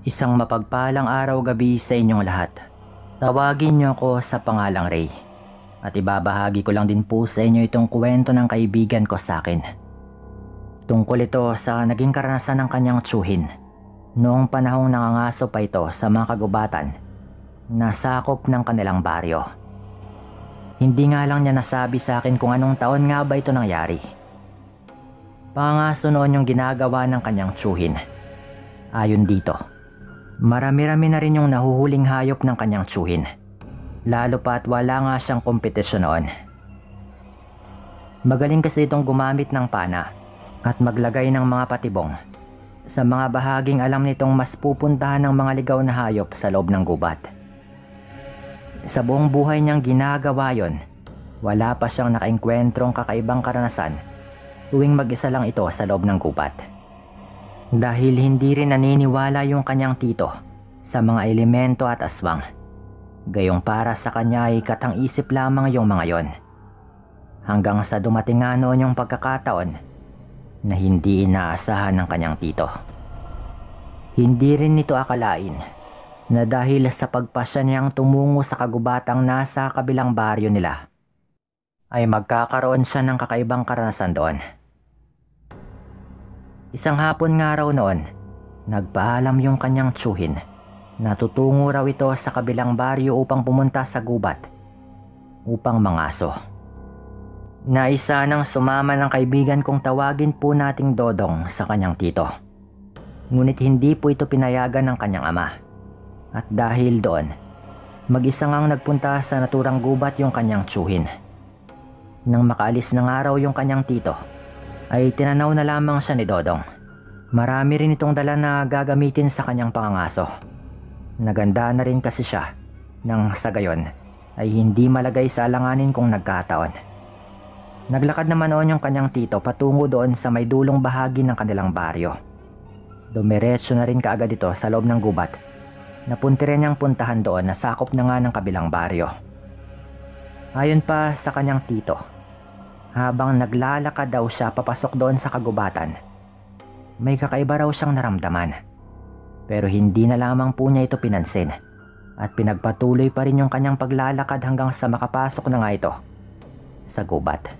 Isang mapagpalang araw-gabi sa inyong lahat. Tawagin niyo ako sa pangalang Ray. At ibabahagi ko lang din po sa inyo itong kwento ng kaibigan ko sa akin. Tungkol ito sa naging karanasan ng kanyang tiyuhin noong panahong nangangaso pa ito sa mga kagubatan na sakop ng kanilang baryo. Hindi nga lang niya nasabi sa akin kung anong taon nga ba ito nangyari. Pangangaso noon yung ginagawa ng kanyang tiyuhin. Ayon dito, marami-rami na rin yung nahuhuling hayop ng kanyang tiyuhin. Lalo pa at wala nga siyang kompetisyon noon. Magaling kasi itong gumamit ng pana at maglagay ng mga patibong sa mga bahaging alam nitong mas pupuntahan ng mga ligaw na hayop sa loob ng gubat. Sa buong buhay niyang ginagawa yon, wala pa siyang nakaengkwentrong kakaibang karanasan tuwing mag-isa lang ito sa loob ng gubat. Dahil hindi rin naniniwala yung kanyang tito sa mga elemento at aswang. Gayong para sa kanya ay katang-isip lamang yung mga yon. Hanggang sa dumating nga noon yung pagkakataon na hindi inaasahan ng kanyang tito. Hindi rin nito akalain na dahil sa pagpasya niyang tumungo sa kagubatang nasa kabilang baryo nila, ay magkakaroon siya ng kakaibang karanasan doon. Isang hapon nga raw noon, nagpaalam yung kanyang tiyuhin na tutungo raw ito sa kabilang baryo upang pumunta sa gubat upang mangaso. Naisa nang sumama ng kaibigan kong tawagin po nating Dodong sa kanyang tito. Ngunit hindi po ito pinayagan ng kanyang ama. At dahil doon, mag-isa ngang nagpunta sa naturang gubat yung kanyang tiyuhin. Nang makaalis ng araw yung kanyang tito, ay tinanaw na lamang siya ni Dodong. Marami rin itong dala na gagamitin sa kanyang pangangaso. Naganda na rin kasi siya nang sa gayon ay hindi malagay sa alanganin kung nagkataon. Naglakad naman noon yung kanyang tito patungo doon sa may dulong bahagi ng kanilang baryo. Dumiretso na rin kaagad ito sa loob ng gubat. Napunti rin niyang puntahan doon na sakop na nga ng kabilang baryo. Ayon pa sa kanyang tito, habang naglalakad daw siya papasok doon sa kagubatan, may kakaiba raw siyang naramdaman. Pero hindi na lamang po niya ito pinansin at pinagpatuloy pa rin yung kanyang paglalakad hanggang sa makapasok na nga ito sa gubat.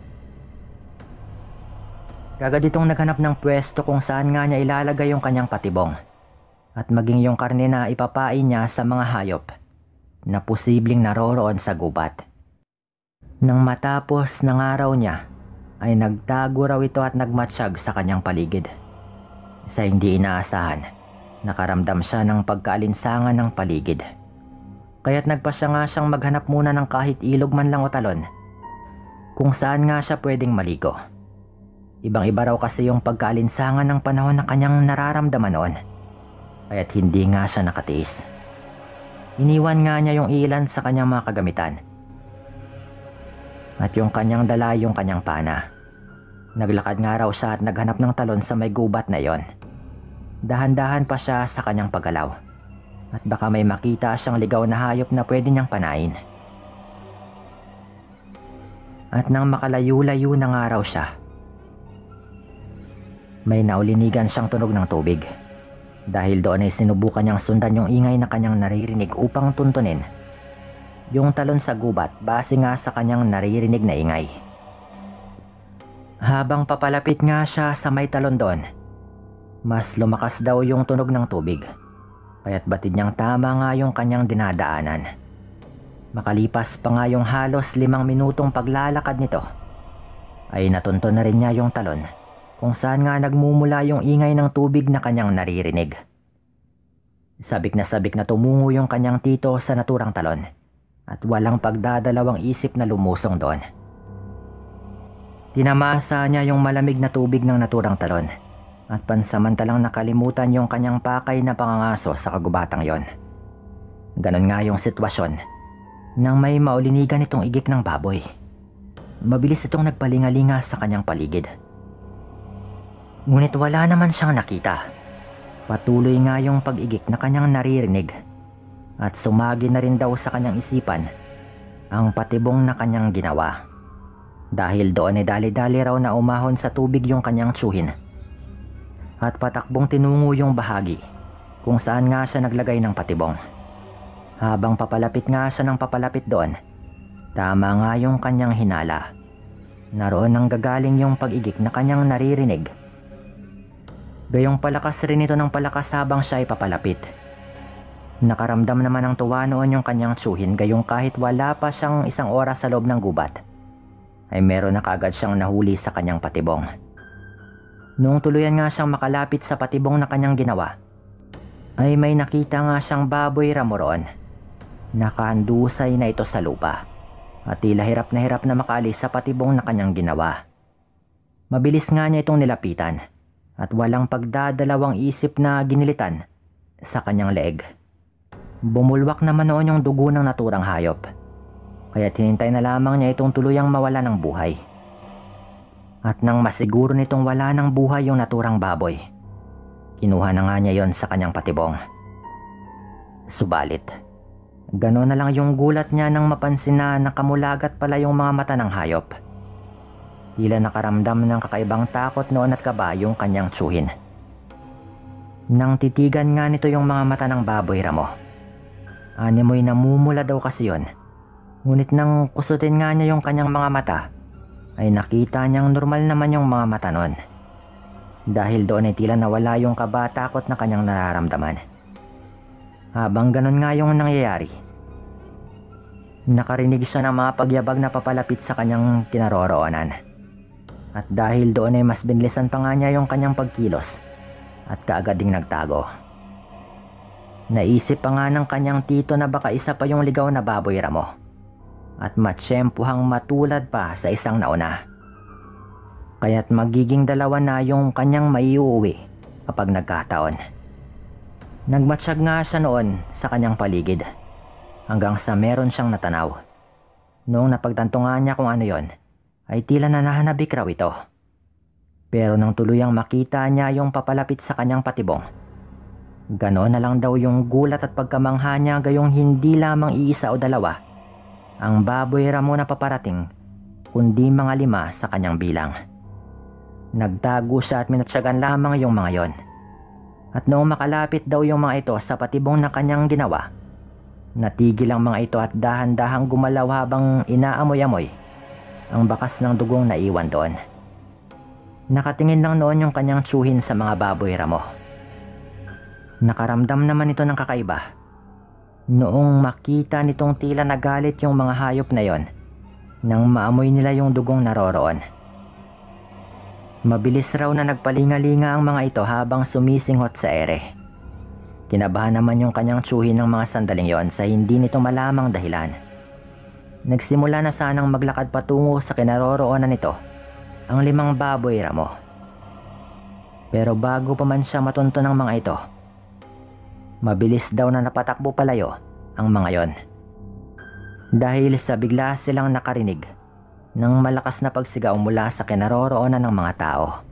Kagad itong naghanap ng pwesto kung saan nga niya ilalagay yung kanyang patibong at maging yung karne na ipapain niya sa mga hayop na posibleng naroroon sa gubat. Nang matapos ng araw niya, ay nagtago raw ito at nagmatsyag sa kanyang paligid. Sa hindi inaasahan, nakaramdam siya ng pagkaalinsangan ng paligid. Kaya't nagpasya nga siyang maghanap muna ng kahit ilog man lang o talon kung saan nga siya pwedeng maligo. Ibang-iba raw kasi yung pagkaalinsangan ng panahon na kanyang nararamdaman noon. Kaya't hindi nga siya nakatiis. Iniwan nga niya yung ilan sa kanyang mga kagamitan. At yung kanyang dala yung kanyang pana. Naglakad nga raw siya at naghanap ng talon sa may gubat na yon. Dahan-dahan pa siya sa kanyang paggalaw. At baka may makita siyang ligaw na hayop na pwede niyang panain. At nang makalayo-layo na nga raw siya, may naulinigan siyang tunog ng tubig. Dahil doon ay sinubukan niyang sundan yung ingay na kanyang naririnig upang tuntunin yung talon sa gubat base nga sa kanyang naririnig na ingay. Habang papalapit nga siya sa may talon doon, mas lumakas daw yung tunog ng tubig. Kaya't batid niyang tama nga yung kanyang dinadaanan. Makalipas pa nga yung halos 5 minutong paglalakad nito, ay natunton na rin niya yung talon kung saan nga nagmumula yung ingay ng tubig na kanyang naririnig. Sabik na tumungo yung kanyang tito sa naturang talon at walang pagdadalawang isip na lumusong doon. Tinamasa niya yung malamig na tubig ng naturang talon at pansamantalang nakalimutan yung kanyang pakay na pangangaso sa kagubatang yon. Ganon nga yung sitwasyon nang may maulinigan itong igik ng baboy. Mabilis itong nagpalingalinga sa kanyang paligid. Ngunit wala naman siyang nakita. Patuloy nga yung pag-igik na kanyang naririnig at sumagi na rin daw sa kanyang isipan ang patibong na kanyang ginawa. Dahil doon ay dali-dali raw na umahon sa tubig yung kanyang tiyuhin at patakbong tinungo yung bahagi kung saan nga siya naglagay ng patibong. Habang papalapit nga siya ng papalapit doon, tama nga yung kanyang hinala. Naroon nang gagaling yung pag-igik na kanyang naririnig. Gayong palakas rin ito ng palakas habang siya ay papalapit. Nakaramdam naman ng tuwa noon yung kanyang tsuhin, gayong kahit wala pa siyang 1 oras sa loob ng gubat, ay meron na kaagad siyang nahuli sa kanyang patibong. Noong tuluyan nga siyang makalapit sa patibong na kanyang ginawa, ay may nakita nga siyang baboy ramo roon. Nakahandusay na ito sa lupa at tila hirap na makaalis sa patibong na kanyang ginawa. Mabilis nga niya itong nilapitan at walang pagdadalawang isip na ginilitan sa kanyang leeg. Bumulwak naman noon yung dugo ng naturang hayop, kaya hinintay na lamang niya itong tuluyang mawala ng buhay. At nang masiguro nitong wala ng buhay yung naturang baboy, kinuha na nga niya yon sa kanyang patibong. Subalit, gano'n na lang yung gulat niya nang mapansin na nakamulagat pala yung mga mata ng hayop. Tila nakaramdam ng kakaibang takot noon at kaba yung kanyang tsuhin. Nang titigan nga nito yung mga mata ng baboy ramo, animoy namumula daw kasi yon. Ngunit nang kusutin nga niya yung kanyang mga mata, ay nakita niyang normal naman yung mga mata nun. Dahil doon ay tila nawala yung kaba takot na kanyang nararamdaman. Habang ganon nga yung nangyayari, nakarinig siya ng mga pagyabag na papalapit sa kanyang kinaroroonan. At dahil doon ay mas binilisan pa nga niya yung kanyang pagkilos at kaagad ding nagtago. Naisip pa nga ng kanyang tito na baka isa pa yung ligaw na baboy ramo at matsyempuhang matulad pa sa isang nauna. Kaya't magiging 2 na yung kanyang maiuwi kapag nagkataon. Nagmatsyag nga siya noon sa kanyang paligid hanggang sa meron siyang natanaw. Noong napagtanto nga niya kung ano yon, ay tila nanahanabik raw ito. Pero nang tuluyang makita niya yung papalapit sa kanyang patibong, ganoon na lang daw yung gulat at pagkamangha niya, gayong hindi lamang 1 o 2 ang baboy ramo na paparating, kundi mga 5 sa kanyang bilang. Nagtago siya at minatsyagan lamang yung mga yon. At noong makalapit daw yung mga ito sa patibong na kanyang ginawa, natigil ang mga ito at dahan-dahang gumalaw habang inaamoy-amoy ang bakas ng dugong naiwan doon. Nakatingin lang noon yung kanyang tsuhin sa mga baboy ramo. Nakaramdam naman ito ng kakaiba noong makita nitong tila nagalit yung mga hayop na yon nang maamoy nila yung dugong naroroon. Mabilis raw na nagpalingalinga ang mga ito habang sumisinghot sa ere. Kinabahan naman yung kanyang tsuhin ng mga sandaling yon sa hindi nito malamang dahilan. Nagsimula na sanang maglakad patungo sa kinaroroonan nito ang 5 baboy ramo. Pero bago pa man siya matunto ng mga ito, mabilis daw na napatakbo palayo ang mga yon. Dahil sa bigla silang nakarinig ng malakas na pagsigaw mula sa kinaroroonan ng mga tao.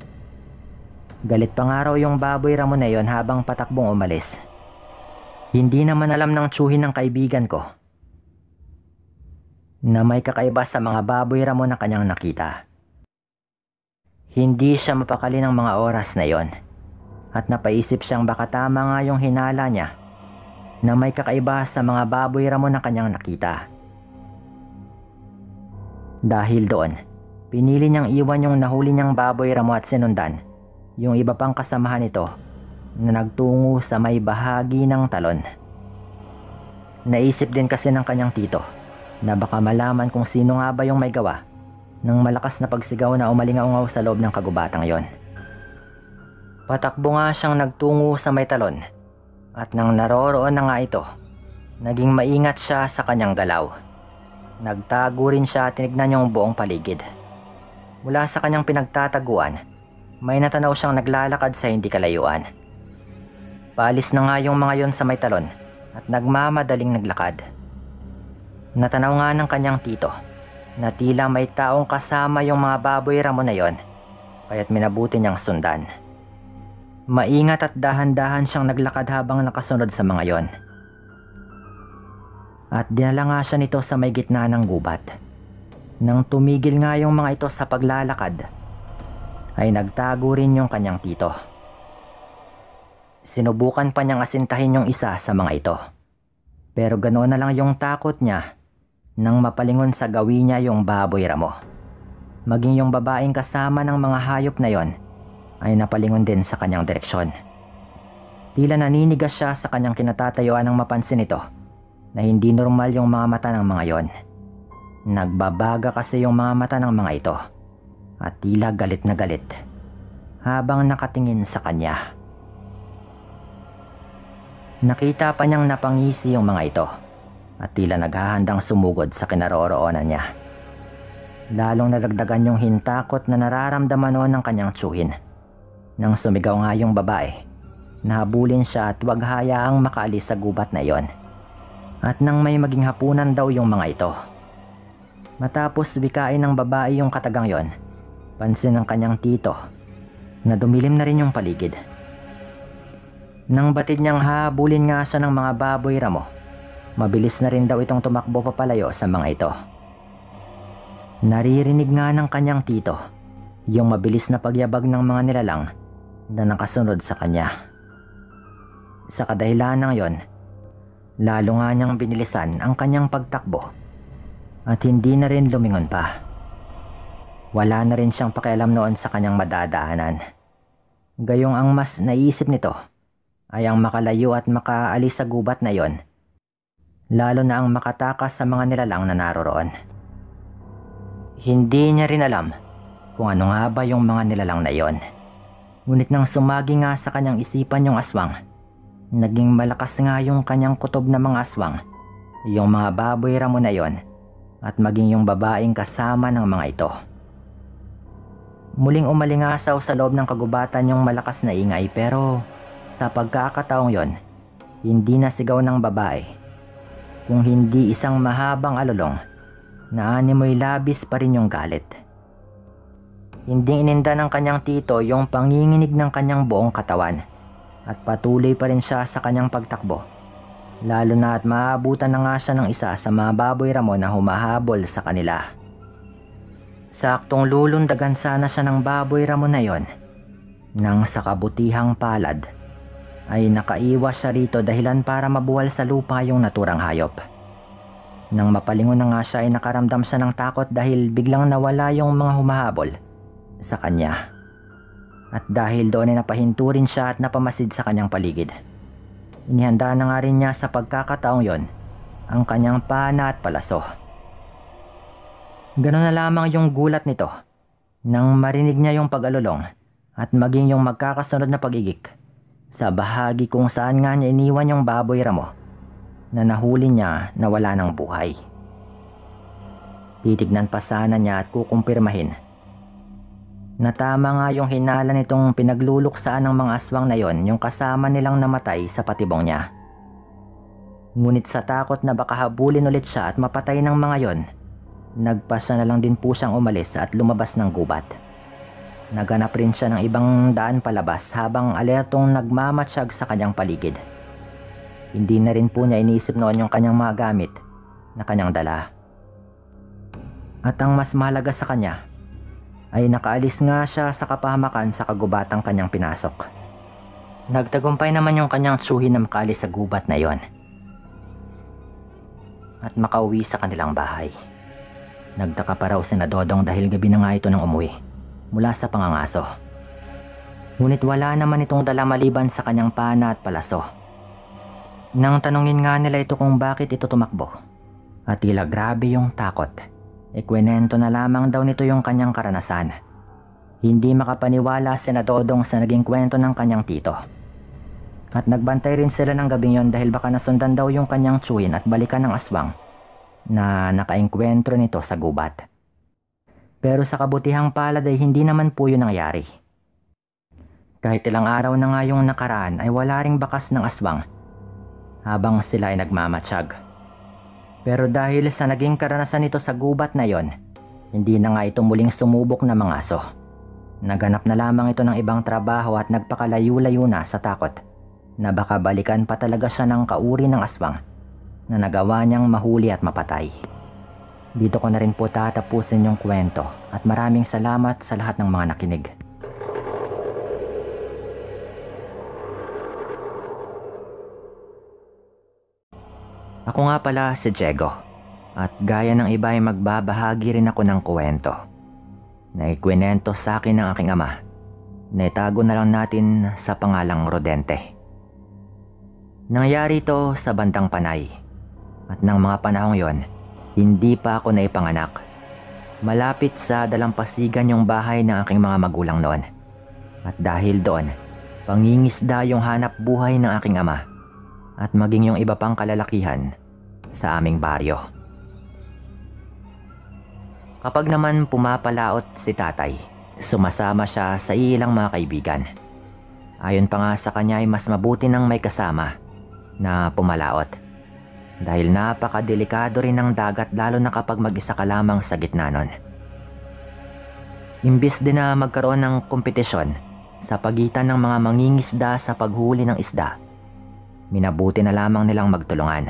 Galit pa nga raw yung baboy ramo na yon habang patakbong umalis. Hindi naman alam ng tsuhin ng kaibigan ko na may kakaiba sa mga baboy ramo na kanyang nakita. Hindi siya mapakali ng mga oras na yon at napaisip siyang baka tama nga yung hinala niya na may kakaiba sa mga baboy ramo na kanyang nakita. Dahil doon, pinili niyang iwan yung nahuli niyang baboy ramo at sinundan yung iba pang kasamahan nito na nagtungo sa may bahagi ng talon. Naisip din kasi ng kanyang tito na baka malaman kung sino nga ba yung may gawa ng malakas na pagsigaw na umalingaungaw sa loob ng kagubatang yon. Patakbo nga siyang nagtungo sa may talon at nang naroroon na nga ito, naging maingat siya sa kanyang galaw. Nagtago rin siya at tinignan yung buong paligid. Mula sa kanyang pinagtataguan, may natanaw siyang naglalakad sa hindi kalayuan. Paalis na nga yung mga yon sa may talon at nagmamadaling naglakad. Natanaw nga ng kanyang tito na tila may taong kasama yung mga baboy ramo na yon, kaya't minabuti niyang sundan. Maingat at dahan-dahan siyang naglakad habang nakasunod sa mga yon. At dinala nga siya nito sa may gitna ng gubat. Nang tumigil nga yung mga ito sa paglalakad, ay nagtago rin yung kanyang tito. Sinubukan pa niyang asintahin yung isa sa mga ito. Pero ganoon na lang yung takot niya nang mapalingon sa gawi niya yung baboy ramo. Maging yung babaeng kasama ng mga hayop na yon ay napalingon din sa kanyang direksyon. Tila naninigas siya sa kanyang kinatatayuan nang mapansin ito na hindi normal yung mga mata ng mga yon. Nagbabaga kasi yung mga mata ng mga ito at tila galit na galit habang nakatingin sa kanya. Nakita pa niyang napangisi yung mga ito at tila naghahandang sumugod sa kinaroroonan niya. Lalong nadagdagan yung hintakot na nararamdaman noon ng kanyang tsuhin. Nang sumigaw nga yung babae, nahabulin siya at wag hayaang makaalis sa gubat na iyon. At nang may maging hapunan daw yung mga ito. Matapos bikain ng babae yung katagang yon, pansin ng kanyang tito na dumilim na rin yung paligid. Nang batid niyang habulin nga siya ng mga baboy ramo, mabilis na rin daw itong tumakbo papalayo sa mga ito. Naririnig nga ng kanyang tito yung mabilis na pagyabag ng mga nilalang na nakasunod sa kanya. Sa kadahilanang yon, lalo nga niyang binilisan ang kanyang pagtakbo at hindi na rin lumingon pa. Wala na rin siyang pakialam noon sa kanyang madadaanan. Gayong ang mas naisip nito ay ang makalayo at makaalis sa gubat na yon, lalo na ang makatakas sa mga nilalang na naroroon. Hindi niya rin alam kung ano nga ba yung mga nilalang na yon. Ngunit nang sumagi nga sa kanyang isipan yung aswang, naging malakas nga yung kanyang kutob na mga aswang, yung mga baboy ramo na yon, at maging yung babaeng kasama ng mga ito. Muling umalingasaw sa loob ng kagubatan yung malakas na ingay, pero sa pagkakataong yon, hindi na sigaw ng babae, kung hindi isang mahabang alulong na animoy labis pa rin yung galit. Hindi ininda ng kanyang tito yung panginginig ng kanyang buong katawan at patuloy pa rin siya sa kanyang pagtakbo, lalo na at maabutan na nga siya ng isa sa mga baboy ramo na humahabol sa kanila. Saktong lulundagan sana siya ng baboy ramo na yon, nang sa kabutihang palad ay nakaiwas siya rito dahilan para mabuwal sa lupa yung naturang hayop. Nang mapalingon na nga siya ay nakaramdam siya ng takot dahil biglang nawala yung mga humahabol sa kanya. At dahil doon ay napahinto rin siya at napamasid sa kanyang paligid. Inihanda na nga rin niya sa pagkakataong yon ang kanyang pana at palaso. Ganoon na lamang yung gulat nito nang marinig niya yung pag-alulong at maging yung magkakasunod na pag-igik sa bahagi kung saan nga niya iniwan yung baboy ramo na nahuli niya na wala ng buhay. Titignan pa sana niya at kukumpirmahin na tama nga yung hinala nitong pinagluluksaan ng mga aswang na yon yung kasama nilang namatay sa patibong niya. Ngunit sa takot na baka habulin ulit siya at mapatay ng mga yon, nagpasya na lang din po siyang umalis at lumabas ng gubat. Naganap rin siya ng ibang daan palabas habang alertong nagmamatsyag sa kanyang paligid. Hindi na rin po niya iniisip noon yung kanyang mga gamit na kanyang dala. At ang mas mahalaga sa kanya ay nakaalis nga siya sa kapahamakan sa kagubatang kanyang pinasok. Nagtagumpay naman yung kanyang tsuhin na makaalis sa gubat na yon at makauwi sa kanilang bahay. Nagtaka pa raw si Dodong dahil gabi na nga ito nang umuwi mula sa pangangaso. Ngunit wala naman itong dala maliban sa kanyang pana at palaso. Nang tanungin nga nila ito kung bakit ito tumakbo at tila grabe yung takot, ikwenento na lamang daw nito yung kanyang karanasan. Hindi makapaniwala si Dodong sa naging kwento ng kanyang tito. At nagbantay rin sila ng gabing yon dahil baka nasundan daw yung kanyang tsuhin at balikan ng aswang na nakaengkwentro nito sa gubat. Pero sa kabutihang palad ay hindi naman po yun nangyari. Kahit ilang araw na nga yung nakaraan ay wala ring bakas ng aswang habang sila ay nagmamatsyag. Pero dahil sa naging karanasan nito sa gubat na yon, hindi na nga ito muling sumubok na mga aso. Naganap na lamang ito ng ibang trabaho at nagpakalayo-layo na sa takot na baka balikan pa talaga siya ng kauri ng aswang na nagawa niyang mahuli at mapatay. Dito ko na rin po tatapusin yung kwento at maraming salamat sa lahat ng mga nakinig. Ako nga pala si Diego at gaya ng iba ay magbabahagi rin ako ng kwento na ikwinento sa akin ng aking ama na itago na lang natin sa pangalang Rodente. Nangyari ito sa bandang Panay at ng mga panahong yon, hindi pa ako naipanganak. Malapit sa dalampasigan yung bahay ng aking mga magulang noon. At dahil doon, pangingisda yung hanap buhay ng aking ama at maging yung iba pang kalalakihan sa aming baryo. Kapag naman pumapalaot si tatay, sumasama siya sa ilang mga kaibigan. Ayon pa nga sa kanya ay mas mabuti nang may kasama na pumalaot. Dahil napakadelikado rin ng dagat lalo na kapag mag-isa ka lamang sa gitna nun. Imbis din na magkaroon ng kompetisyon sa pagitan ng mga mangingisda sa paghuli ng isda, minabuti na lamang nilang magtulungan.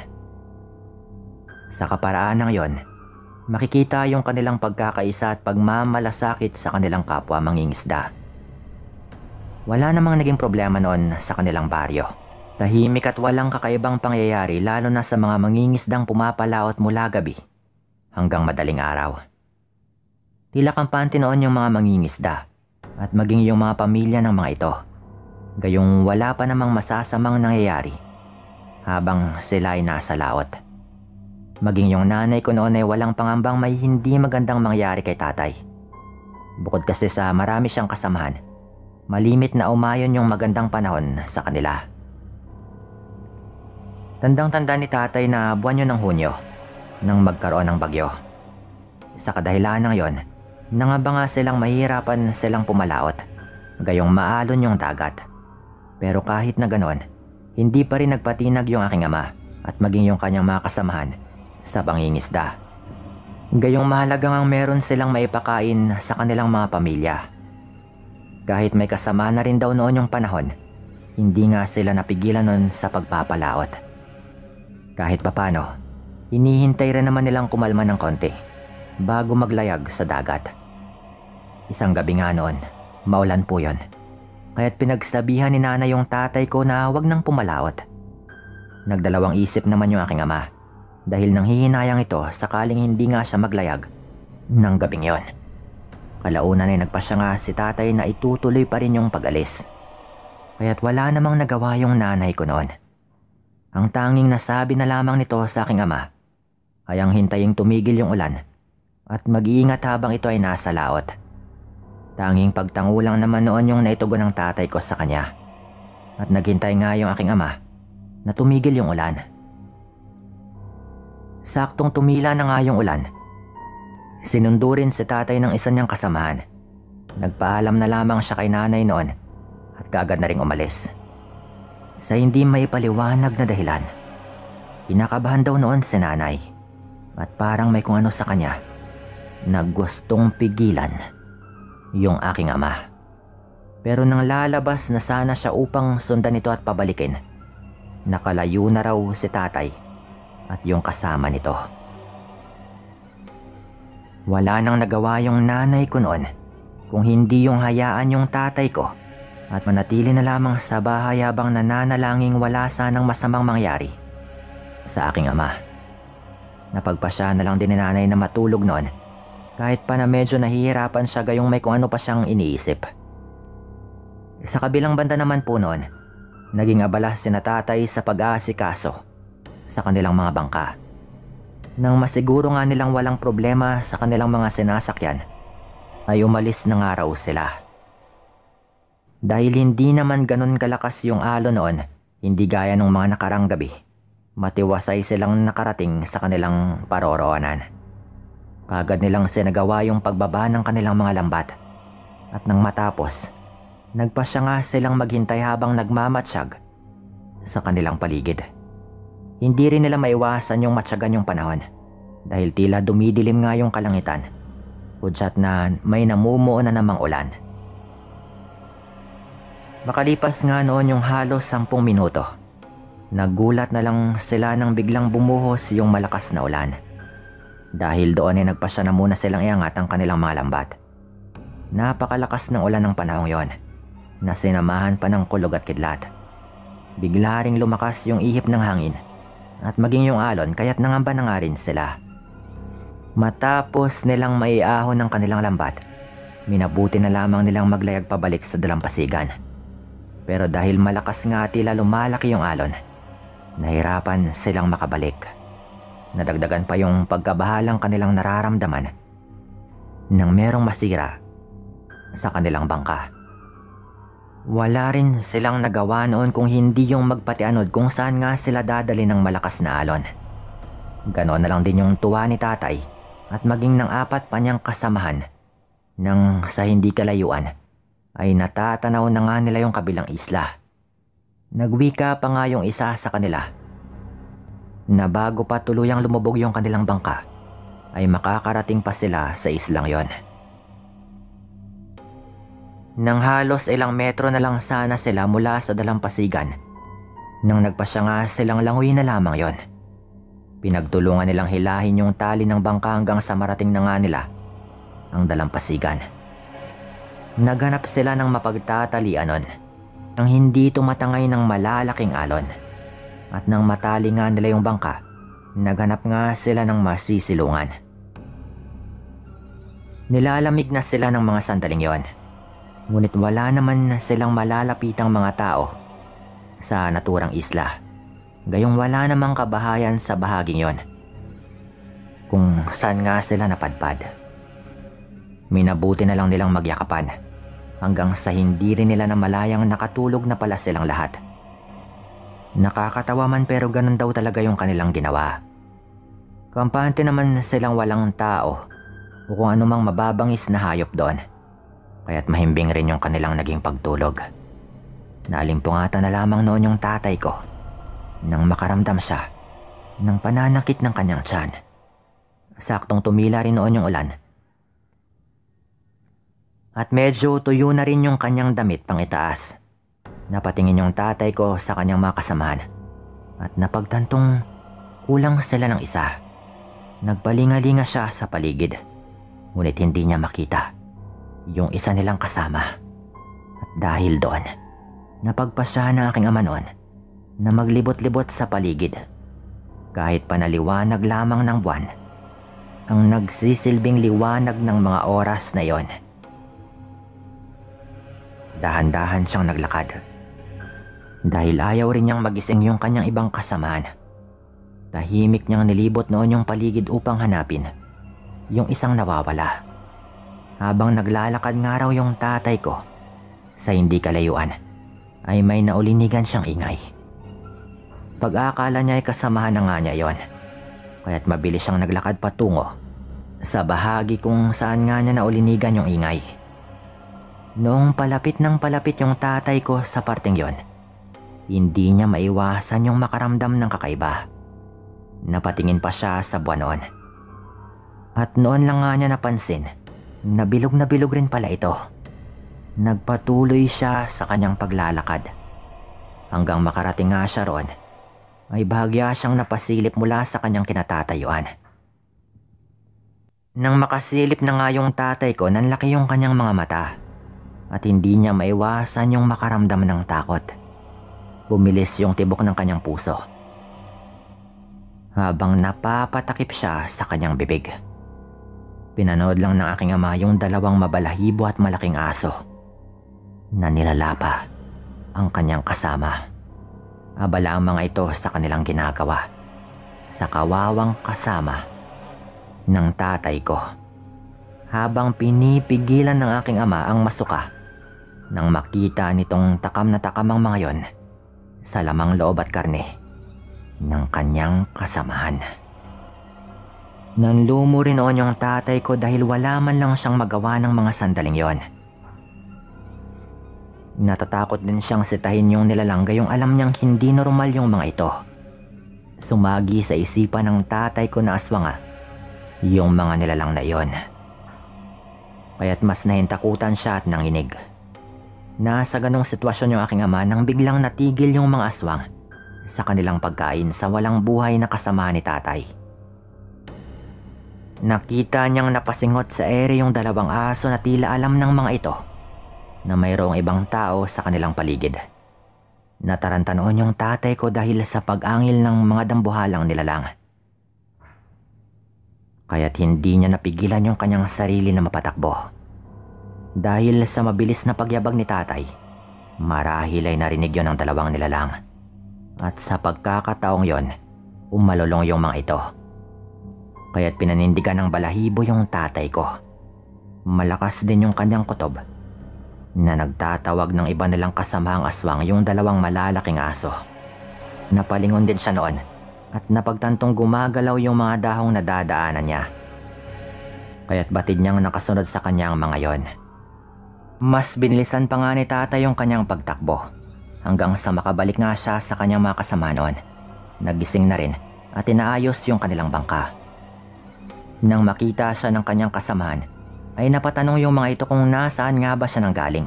Sa kaparaan ng yon, makikita yung kanilang pagkakaisa at pagmamalasakit sa kanilang kapwa mangingisda. Wala namang naging problema noon sa kanilang baryo. Tahimik at walang kakaibang pangyayari lalo na sa mga mangingisdang pumapalaot mula gabi hanggang madaling araw. Tila kampante noon yung mga mangingisda at maging yung mga pamilya ng mga ito. Gayong wala pa namang masasamang nangyayari habang sila ay nasa laot. Maging yung nanay ko noon ay walang pangambang may hindi magandang mangyari kay tatay. Bukod kasi sa marami siyang kasamahan, malimit na umayon yung magandang panahon sa kanila. Tandang-tanda ni tatay na buwan yun ng Hunyo nang magkaroon ng bagyo. Sa kadahilan ng yon, nangabanga silang mahirapan silang pumalaot, gayong maalon yung dagat. Pero kahit na ganon, hindi pa rin nagpatinag yung aking ama at maging yung kanyang mga kasamahan sa pangingisda. Gayong mahalagang ang meron silang maipakain sa kanilang mga pamilya. Kahit may kasama na rin daw noon yung panahon, hindi nga sila napigilan nun sa pagpapalaot. Kahit papano, hinihintay rin naman nilang kumalma ng konti bago maglayag sa dagat. Isang gabi nga noon, maulan po yon. Kaya't pinagsabihan ni nanay yung tatay ko na wag nang pumalaot. Nagdalawang isip naman yung aking ama dahil nang hihinayang ito sakaling hindi nga siya maglayag ng gabing yon. Kalaunan ay nagpasya nga si tatay na itutuloy pa rin yung pag-alis. Kaya't wala namang nagawa yung nanay ko noon. Ang tanging nasabi na lamang nito sa aking ama ay ang hintaying tumigil yung ulan at mag-iingat habang ito ay nasa laot. Tanging pagtangulang naman noon yung naitugon ng tatay ko sa kanya at naghintay nga yung aking ama na tumigil yung ulan. Saktong tumila na nga yung ulan. Sinundo rin si tatay ng isa niyang kasamahan. Nagpaalam na lamang siya kay nanay noon at kaagad na ring umalis. Sa hindi may paliwanag na dahilan, kinakabahan daw noon si nanay at parang may kung ano sa kanya na gustong pigilan yung aking ama. Pero nang lalabas na sana siya upang sundan ito at pabalikin, nakalayo na raw si tatay at yung kasama nito. Wala nang nagawa yung nanay ko noon kung hindi yung hayaan yung tatay ko at manatili na lamang sa bahay habang nananalangin wala sanang masamang mangyari sa aking ama. Napagpasya na lang din ni nanay na matulog noon kahit pa na medyo nahihirapan siya gayong may kung ano pa siyang iniisip. Sa kabilang banda naman po noon, naging abala si tatay sa pag-aasikaso sa kanilang mga bangka. Nang masiguro nga nilang walang problema sa kanilang mga sinasakyan, ay umalis na nga raw sila. Dahil hindi naman ganun kalakas yung alon noon, hindi gaya ng mga nakarang gabi, matiwasay silang nakarating sa kanilang paroroonan. Kagad nilang sinagawa yung pagbaba ng kanilang mga lambat. At nang matapos, nagpasya nga silang maghintay habang nagmamatsyag sa kanilang paligid. Hindi rin nila maiwasan yung matsyagan yung panahon dahil tila dumidilim nga yung kalangitan. Hudyat na may namumuo na namang ulan. Makalipas nga noon yung halos 10 minuto, nagulat na lang sila nang biglang bumuhos yung malakas na ulan. Dahil doon ay nagpasya na muna silang iangat ang kanilang mga lambat. Napakalakas ng ulan ng panahong yon, na sinamahan pa ng kulog at kidlat. Bigla ring lumakas yung ihip ng hangin at maging yung alon kaya't nangamba na nga rin sila. Matapos nilang maiahon ng kanilang lambat, minabuti na lamang nilang maglayag pabalik sa dalampasigan. Pero dahil malakas nga tila lumalaki yung alon, nahirapan silang makabalik. Nadagdagan pa yung pagkabahalang kanilang nararamdaman nang merong masira sa kanilang bangka. Wala rin silang nagawa noon kung hindi yung magpatianod kung saan nga sila dadali ng malakas na alon. Ganon na lang din yung tuwa ni tatay at maging ng 4 pa niyang kasamahan nang sa hindi kalayuan ay natatanaw na nga nila yung kabilang isla. Nagwika pa nga yung isa sa kanila na bago pa tuluyang lumubog yung kanilang bangka ay makakarating pa sila sa islang yon. Nang halos ilang metro na lang sana sila mula sa dalampasigan nang nagpasya nga silang langoy na lamang yon. Pinagtulungan nilang hilahin yung tali ng bangka hanggang sa marating na nga nila ang dalampasigan. Naghanap sila ng mapagtatalian nun nang hindi tumatangay ng malalaking alon. At nang matali nga nila yung bangka, naghanap nga sila ng masisilungan. Nilalamig na sila ng mga sandaling yon. Ngunit wala naman silang malalapitang mga tao sa naturang isla. Gayong wala namang kabahayan sa bahaging yon kung saan nga sila napadpad. Minabuti na lang nilang magyakapan hanggang sa hindi rin nila namalayang nakatulog na pala silang lahat. Nakakatawa man pero ganun daw talaga yung kanilang ginawa. Kampante naman silang walang tao o kung anumang mababangis na hayop doon. Kaya't mahimbing rin yung kanilang naging pagtulog. Naalimpungatan na lamang noon yung tatay ko nang makaramdam siya ng pananakit ng kanyang tiyan. Saktong tumila rin noon yung ulan. At medyo tuyo na rin yung kanyang damit pang itaas. Napatingin yung tatay ko sa kanyang mga kasamahan at napagtantong kulang sila ng isa. Nagpalingalinga siya sa paligid, ngunit hindi niya makita yung isa nilang kasama. At dahil doon, napagpasya ng aking ama noon na maglibot-libot sa paligid. Kahit panaliwanag lamang ng buwan ang nagsisilbing liwanag ng mga oras na yon. Dahan-dahan siyang naglakad dahil ayaw rin niyang magising yung kanyang ibang kasamaan. Tahimik niyang nilibot noon yung paligid upang hanapin yung isang nawawala. Habang naglalakad nga raw yung tatay ko, sa hindi kalayuan ay may naulinigan siyang ingay. Pag-akala niya ay kasamahan na nga niya yon, kaya't mabilis siyang naglakad patungo sa bahagi kung saan nga niya naulinigan yung ingay. Noong palapit ng palapit yung tatay ko sa parteng yon, hindi niya maiwasan yung makaramdam ng kakaiba. Napatingin pa siya sa buwan noon. At noon lang nga niya napansin na bilog rin pala ito. Nagpatuloy siya sa kanyang paglalakad. Hanggang makarating nga siya roon, ay bahagya siyang napasilip mula sa kanyang kinatatayuan. Nang makasilip na nga yung tatay ko, nanlaki yung kanyang mga mata. At hindi niya maiwasan yung makaramdam ng takot. Bumilis yung tibok ng kanyang puso habang napapatakip siya sa kanyang bibig. Pinanood lang ng aking ama yung 2 mabalahibo at malaking aso na nilalapa ang kanyang kasama. Abala ang mga ito sa kanilang ginagawa sa kawawang kasama ng tatay ko. Habang pinipigilan ng aking ama ang masuka nang makita nitong takam na takam ang mga yon sa lamang loob at karne ng kanyang kasamahan. Nanlumo rin noon yung tatay ko dahil wala man lang siyang magawa ng mga sandaling yon. Natatakot din siyang sitahin yung nilalang gayong alam niyang hindi normal yung mga ito. Sumagi sa isipan ng tatay ko na aswang yung mga nilalang na yon. Kaya't mas nahintakutan siya at nanginig. Nasa ganong sitwasyon yung aking ama nang biglang natigil yung mga aswang sa kanilang pagkain sa walang buhay na kasama ni tatay. Nakita niyang napasingot sa ere yung 2 aso na tila alam ng mga ito na mayroong ibang tao sa kanilang paligid. Nataranta noon yung tatay ko dahil sa pag-angil ng mga dambuhalang nilalang. Kaya't hindi niya napigilan yung kanyang sarili na mapatakbo. Dahil sa mabilis na pagyabag ni tatay, marahil ay narinig yon ng dalawang nilalang. At sa pagkakataong yon, umalulong yung mga ito. Kaya't pinanindigan ng balahibo yung tatay ko. Malakas din yung kanyang kutob na nagtatawag ng iba nilang kasamahang aswang yung dalawang malalaking aso. Napalingon din siya noon at napagtantong gumagalaw yung mga dahong nadadaanan niya. Kaya't batid niyang nakasunod sa kanyang mga yon. Mas binilisan pa nga ni tatay yung kanyang pagtakbo hanggang sa makabalik nga siya sa kanyang mga kasama noon. Nagising na rin at inaayos yung kanilang bangka. Nang makita siya ng kanyang kasamahan, ay napatanong yung mga ito kung nasaan nga ba siya nanggaling.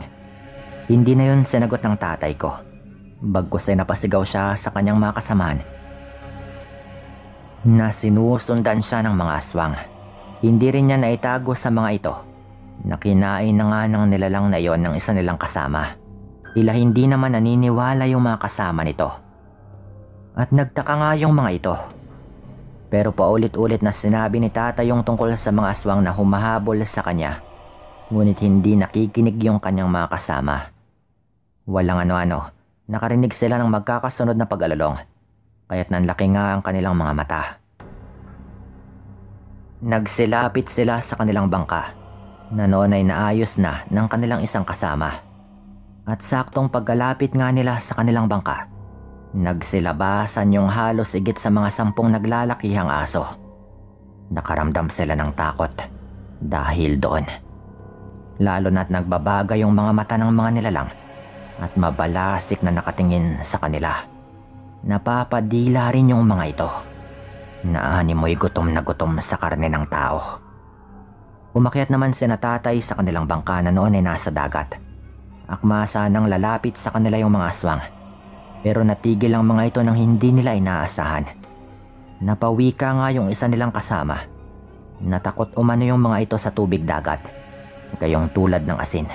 Hindi na yun sinagot ng tatay ko. Bagkus ay napasigaw siya sa kanyang mga kasamahan na sinusundan siya ng mga aswang. Hindi rin niya naitago sa mga ito na kinain na nga ng nilalang na yon ng isa nilang kasama. Tila hindi naman naniniwala yung mga kasama nito. At nagtaka nga yung mga ito. Pero paulit-ulit na sinabi ni tatay yung tungkol sa mga aswang na humahabol sa kanya. Ngunit hindi nakikinig yung kanyang mga kasama. Walang ano-ano, nakarinig sila ng magkakasunod na pag-alulong. Kaya't nanlaki nga ang kanilang mga mata. Nagsilapit sila sa kanilang bangka na noon ay naayos na ng kanilang isang kasama. At saktong pagkalapit nga nila sa kanilang bangka, nagsilabasan yung halos higit sa mga 10 naglalakihang aso. Nakaramdam sila ng takot dahil doon. Lalo na't nagbabaga yung mga mata ng mga nilalang at mabalasik na nakatingin sa kanila. Napapadila rin yung mga ito. Naanimoy gutom na gutom sa karne ng tao. Umakyat naman sina tatay sa kanilang bangka na noon ay nasa dagat. Akma sanang lalapit sa kanila yung mga aswang. Pero natigil ang mga ito nang hindi nila inaasahan. Napawika nga yung isa nilang kasama. Natakot umano yung mga ito sa tubig dagat. Gayong tulad ng asin,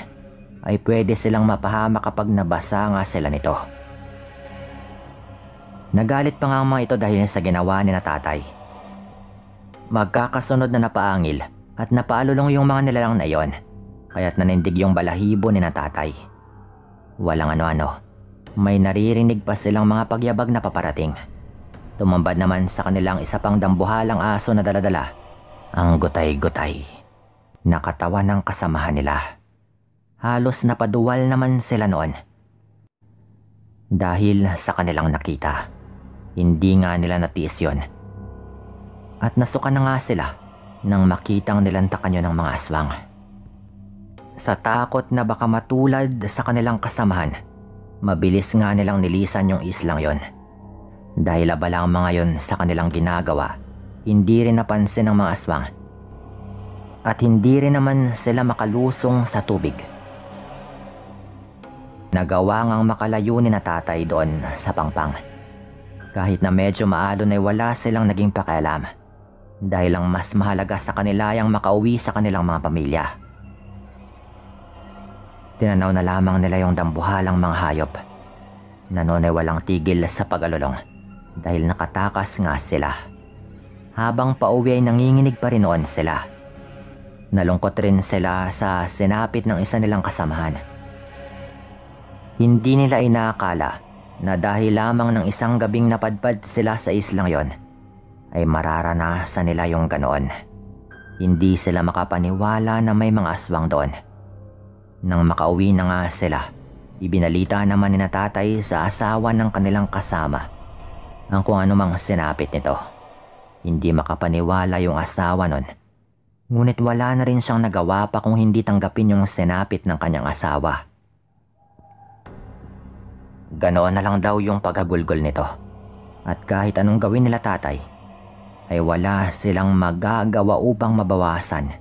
ay pwede silang mapahamak kapag nabasa nga sila nito. Nagalit pa nga ang mga ito dahil sa ginawa ni na tatay. Magkakasunod na napaangil at napaalulong yung mga nilalang na iyon. Kaya't nanindig yung balahibo ni na tatay. Walang ano-ano. May naririnig pa silang mga pagyabag na paparating. Tumambad naman sa kanilang isa pang dambuhalang aso na daladala, ang gutay-gutay. Nakatawan ng kasamahan nila. Halos napaduwal naman sila noon. Dahil sa kanilang nakita, hindi nga nila natiis yun. At nasuka na nga sila nang makitang nilantakan yun ng mga aswang. Sa takot na baka matulad sa kanilang kasamahan, mabilis nga nilang nilisan yung islang yon. Dahil abala ang mga yon sa kanilang ginagawa, hindi rin napansin ng mga aswang. At hindi rin naman sila makalusong sa tubig. Nagawa ngang makalayo ni na tatay doon sa pangpang. Kahit na medyo maalon ay wala silang naging pakialam. Dahil ang mas mahalaga sa kanila ay ang makauwi sa kanilang mga pamilya. Tinanaw na lamang nila yung dambuhalang mga hayop na noon ay walang tigil sa pag-alulong dahil nakatakas nga sila. Habang pauwi ay nanginginig pa rin noon sila. Nalungkot rin sila sa sinapit ng isa nilang kasamahan. Hindi nila inaakala na dahil lamang ng isang gabing napadpad sila sa islang yon, ay mararanasan nila yung ganoon. Hindi sila makapaniwala na may mga aswang doon. Nang makauwi na nga sila, ibinalita naman ni na tatay sa asawa ng kanilang kasama ang kung anumang sinapit nito. Hindi makapaniwala yung asawa nun. Ngunit wala na rin siyang nagawa pa kung hindi tanggapin yung sinapit ng kanyang asawa. Ganoon na lang daw yung paghagulgol nito. At kahit anong gawin nila tatay, ay wala silang magagawa upang mabawasan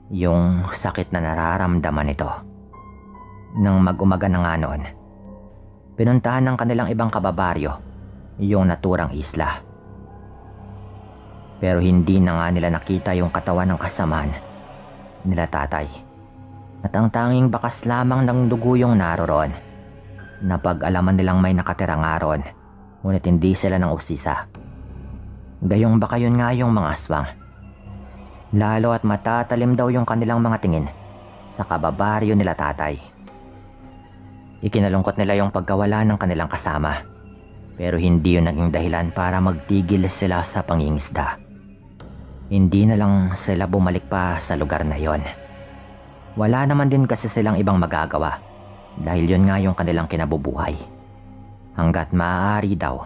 yung sakit na nararamdaman nito. Nang mag-umaga na nga noon, pinuntahan ng kanilang ibang kababaryo yung naturang isla. Pero hindi na nga nila nakita yung katawan ng kasamaan nila tatay. At ang tanging bakas lamang ng dugo yung naroroon. Napag-alaman nilang may nakatirang nga roon, ngunit hindi sila ng usisa. Gayong baka yun nga yung mga aswang. Lalo at matatalim daw yung kanilang mga tingin sa kababaryo nila tatay. Ikinalungkot nila yung pagkawala ng kanilang kasama, pero hindi yun naging dahilan para magtigil sila sa pangingisda. Hindi na lang sila bumalik pa sa lugar na yon. Wala naman din kasi silang ibang magagawa dahil yun nga yung kanilang kinabubuhay. Hanggat maaari daw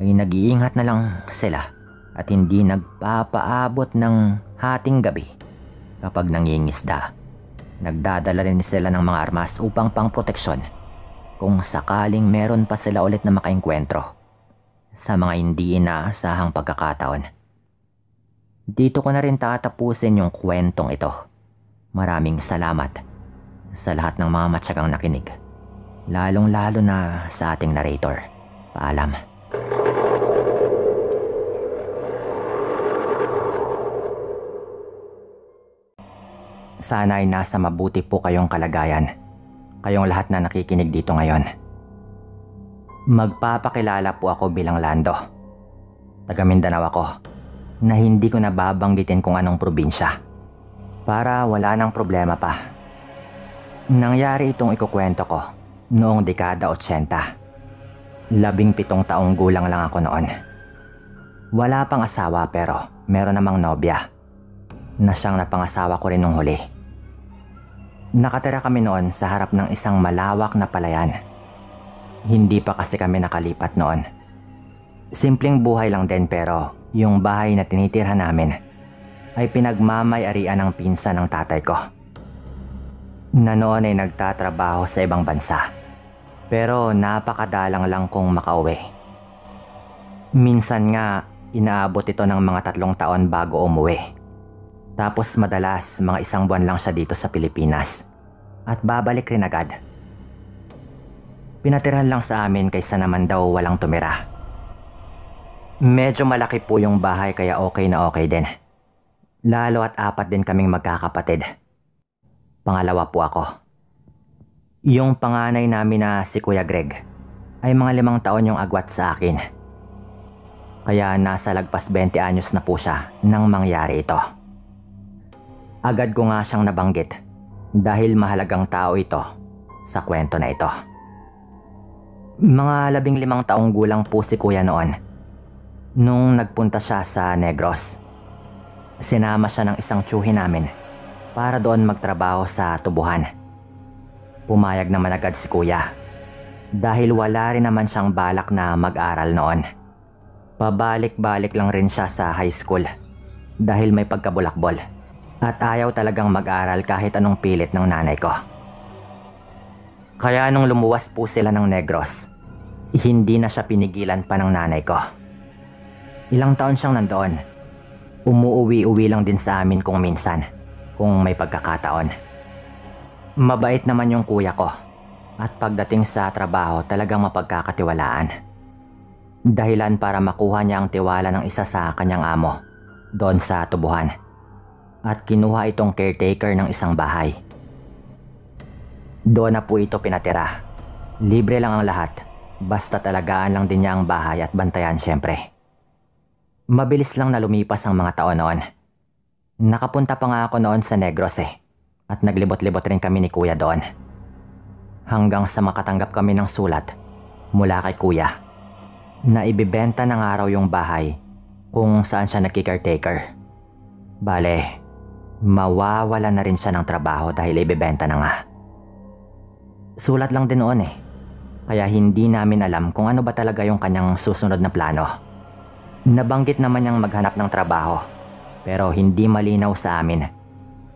ay nag-iingat na lang sila at hindi nagpapaabot ng hating gabi kapag nangingisda. Nagdadala rin sila ng mga armas upang pangproteksyon kung sakaling meron pa sila ulit na makaengkwentro sa mga hindi inaasahang pagkakataon. Dito ko na rin tatapusin yung kwentong ito. Maraming salamat sa lahat ng mga matyagang nakinig, lalong-lalo na sa ating narrator. Paalam. Sana ay nasa mabuti po kayong kalagayan, kayong lahat na nakikinig dito ngayon. Magpapakilala po ako bilang Lando. Taga Mindanao ako, na hindi ko nababanggitin kung anong probinsya, para wala nang problema pa. Nangyari itong ikukwento ko noong dekada 80. 17 taong gulang lang ako noon. Wala pang asawa pero meron namang nobya na siyang napangasawa ko rin nung huli. Nakatira kami noon sa harap ng isang malawak na palayan. Hindi pa kasi kami nakalipat noon. Simpleng buhay lang din pero yung bahay na tinitirhan namin ay pinagmamay-arian ng pinsan ng tatay ko, na noon ay nagtatrabaho sa ibang bansa. Pero napakadalang lang kung makauwi. Minsan nga inaabot ito ng mga 3 taon bago umuwi. Tapos madalas mga 1 buwan lang siya dito sa Pilipinas at babalik rin agad. Pinatirahan lang sa amin kaysa naman daw walang tumira. Medyo malaki po yung bahay kaya okay na okay din. Lalo at 4 din kaming magkakapatid. Pangalawa po ako. Yung panganay namin na si Kuya Greg ay mga 5 taon yung agwat sa akin. Kaya nasa lagpas 20 anyos na po siya nang mangyari ito. Agad ko nga siyang nabanggit dahil mahalagang tao ito sa kwento na ito. Mga 15 taong gulang po si Kuya noon nung nagpunta siya sa Negros. Sinama siya ng isang tiyuhin namin para doon magtrabaho sa tubuhan. Pumayag naman agad si Kuya dahil wala rin naman siyang balak na mag-aral noon. Pabalik-balik lang rin siya sa high school dahil may pagkabulakbol. At ayaw talagang mag-aral kahit anong pilit ng nanay ko. Kaya nung lumuwas po sila ng Negros, hindi na siya pinigilan pa ng nanay ko. Ilang taon siyang nandoon. Umuuwi-uwi lang din sa amin kung minsan, kung may pagkakataon. Mabait naman yung kuya ko. At pagdating sa trabaho talagang mapagkakatiwalaan. Dahilan para makuha niya ang tiwala ng isa sa kanyang amo doon sa tubuhan. At kinuha itong caretaker ng isang bahay. Doon na po ito pinatira. Libre lang ang lahat, basta talagaan lang din niya ang bahay at bantayan syempre. Mabilis lang na lumipas ang mga taon noon. Nakapunta pa nga ako noon sa Negros at naglibot-libot rin kami ni Kuya doon. Hanggang sa makatanggap kami ng sulat mula kay Kuya na ibibenta ng araw yung bahay kung saan siya nagki-caretaker. Bale, mawawala na rin siya ng trabaho dahil ibebenta na nga. Sulat lang din noon kaya hindi namin alam kung ano ba talaga yung kanyang susunod na plano. Nabanggit naman niyang maghanap ng trabaho pero hindi malinaw sa amin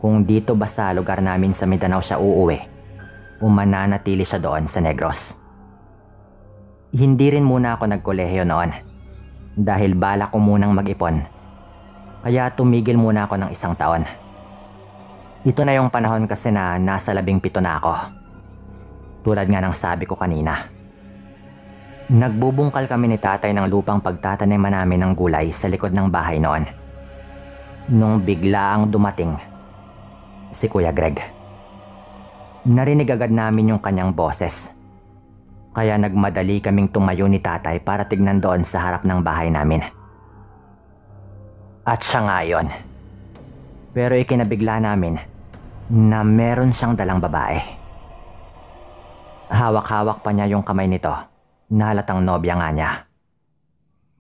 kung dito ba sa lugar namin sa Mindanao siya uuwi o mananatili siya doon sa Negros. Hindi rin muna ako nagkolehiyo noon dahil balak ko munang mag-ipon, kaya tumigil muna ako ng 1 taon. Ito na yung panahon kasi na nasa 17 na ako. Tulad nga ng sabi ko kanina. Nagbubungkal kami ni tatay ng lupang pagtataniman namin ng gulay sa likod ng bahay noon. Nung bigla ang dumating si Kuya Greg. Narinig agad namin yung kanyang boses Kaya nagmadali kaming tumayo ni tatay para tignan doon sa harap ng bahay namin. At siya nga yun. Pero ikinabigla namin na meron siyang dalang babae. Hawak-hawak pa niya yung kamay nito na halatang nobya nga niya.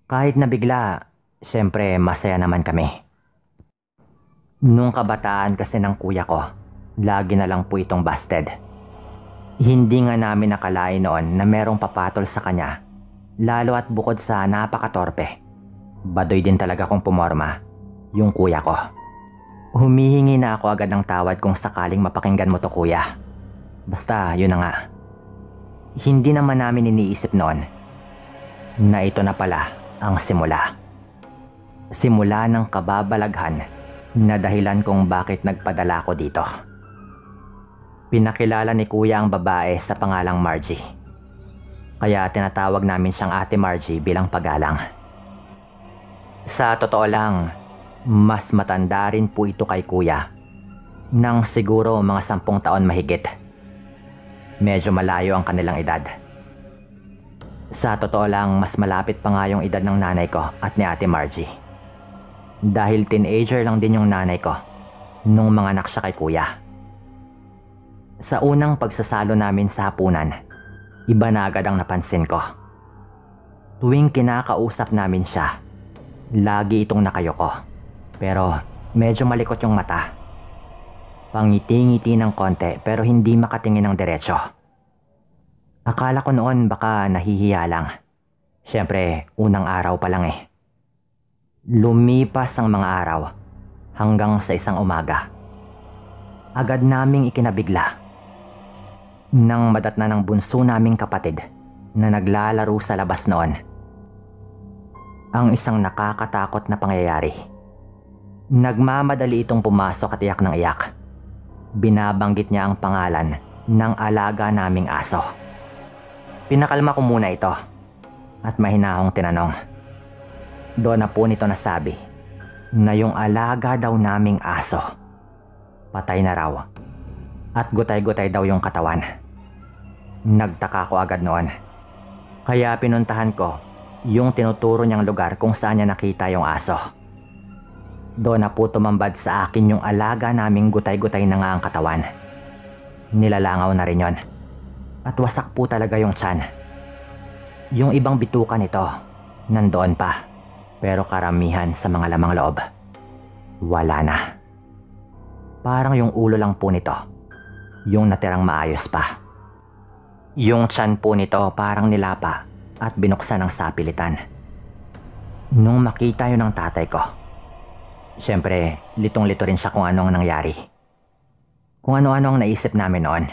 Kahit nabigla, siyempre masaya naman kami. Nung kabataan kasi ng kuya ko, lagi na lang po itong busted. Hindi nga namin nakalain noon na merong papatol sa kanya, lalo at bukod sa napakatorpe. Badoy din talaga kung pumorma, yung kuya ko. Humihingi na ako agad ng tawad kung sakaling mapakinggan mo to, kuya. Basta, yun na nga. Hindi naman namin iniisip noon na ito na pala ang simula. Simula ng kababalaghan na dahilan kung bakit nagpadala ko dito. Pinakilala ni kuya ang babae sa pangalang Margie. Kaya tinatawag namin siyang Ate Margie bilang paggalang. Sa totoo lang, mas matanda rin po ito kay kuya nang siguro mga 10 taon mahigit. Medyo malayo ang kanilang edad. Sa totoo lang, mas malapit pa nga yung edad ng nanay ko at ni Ate Margie. Dahil teenager lang din yung nanay ko nung manganak siya kay kuya. Sa unang pagsasalo namin sa hapunan, iba na agad ang napansin ko. Tuwing kinakausap namin siya, lagi itong nakayoko. Pero medyo malikot yung mata. Pangiti-ngiti ng konti pero hindi makatingin ng diretso. Akala ko noon baka nahihiya lang. Siyempre, unang araw pa lang eh. Lumipas ang mga araw hanggang sa isang umaga. Agad naming ikinabigla nang madatna ng bunso naming kapatid na naglalaro sa labas noon ang isang nakakatakot na pangyayari. Nagmamadali itong pumasok at iyak ng iyak. Binabanggit niya ang pangalan ng alaga naming aso. Pinakalma ko muna ito at mahinahong tinanong. Doon na po nito nasabi na yung alaga daw naming aso patay na raw at gutay-gutay daw yung katawan. Nagtaka ko agad noon. Kaya pinuntahan ko yung tinuturo niyang lugar kung saan niya nakita yung aso. Doon na po tumambad sa akin yung alaga naming gutay-gutay na nga ang katawan. Nilalangaw na rin yon. At wasak po talaga yung tiyan. Yung ibang bituka nito, nandoon pa. Pero karamihan sa mga lamang loob, wala na. Parang yung ulo lang po nito, yung natirang maayos pa. Yung tiyan po nito parang nilapa at binuksan ng sapilitan. Nung makita yun ng tatay ko, siyempre, litong-lito rin siya kung anong nangyari. Kung ano-ano ang naisip namin noon.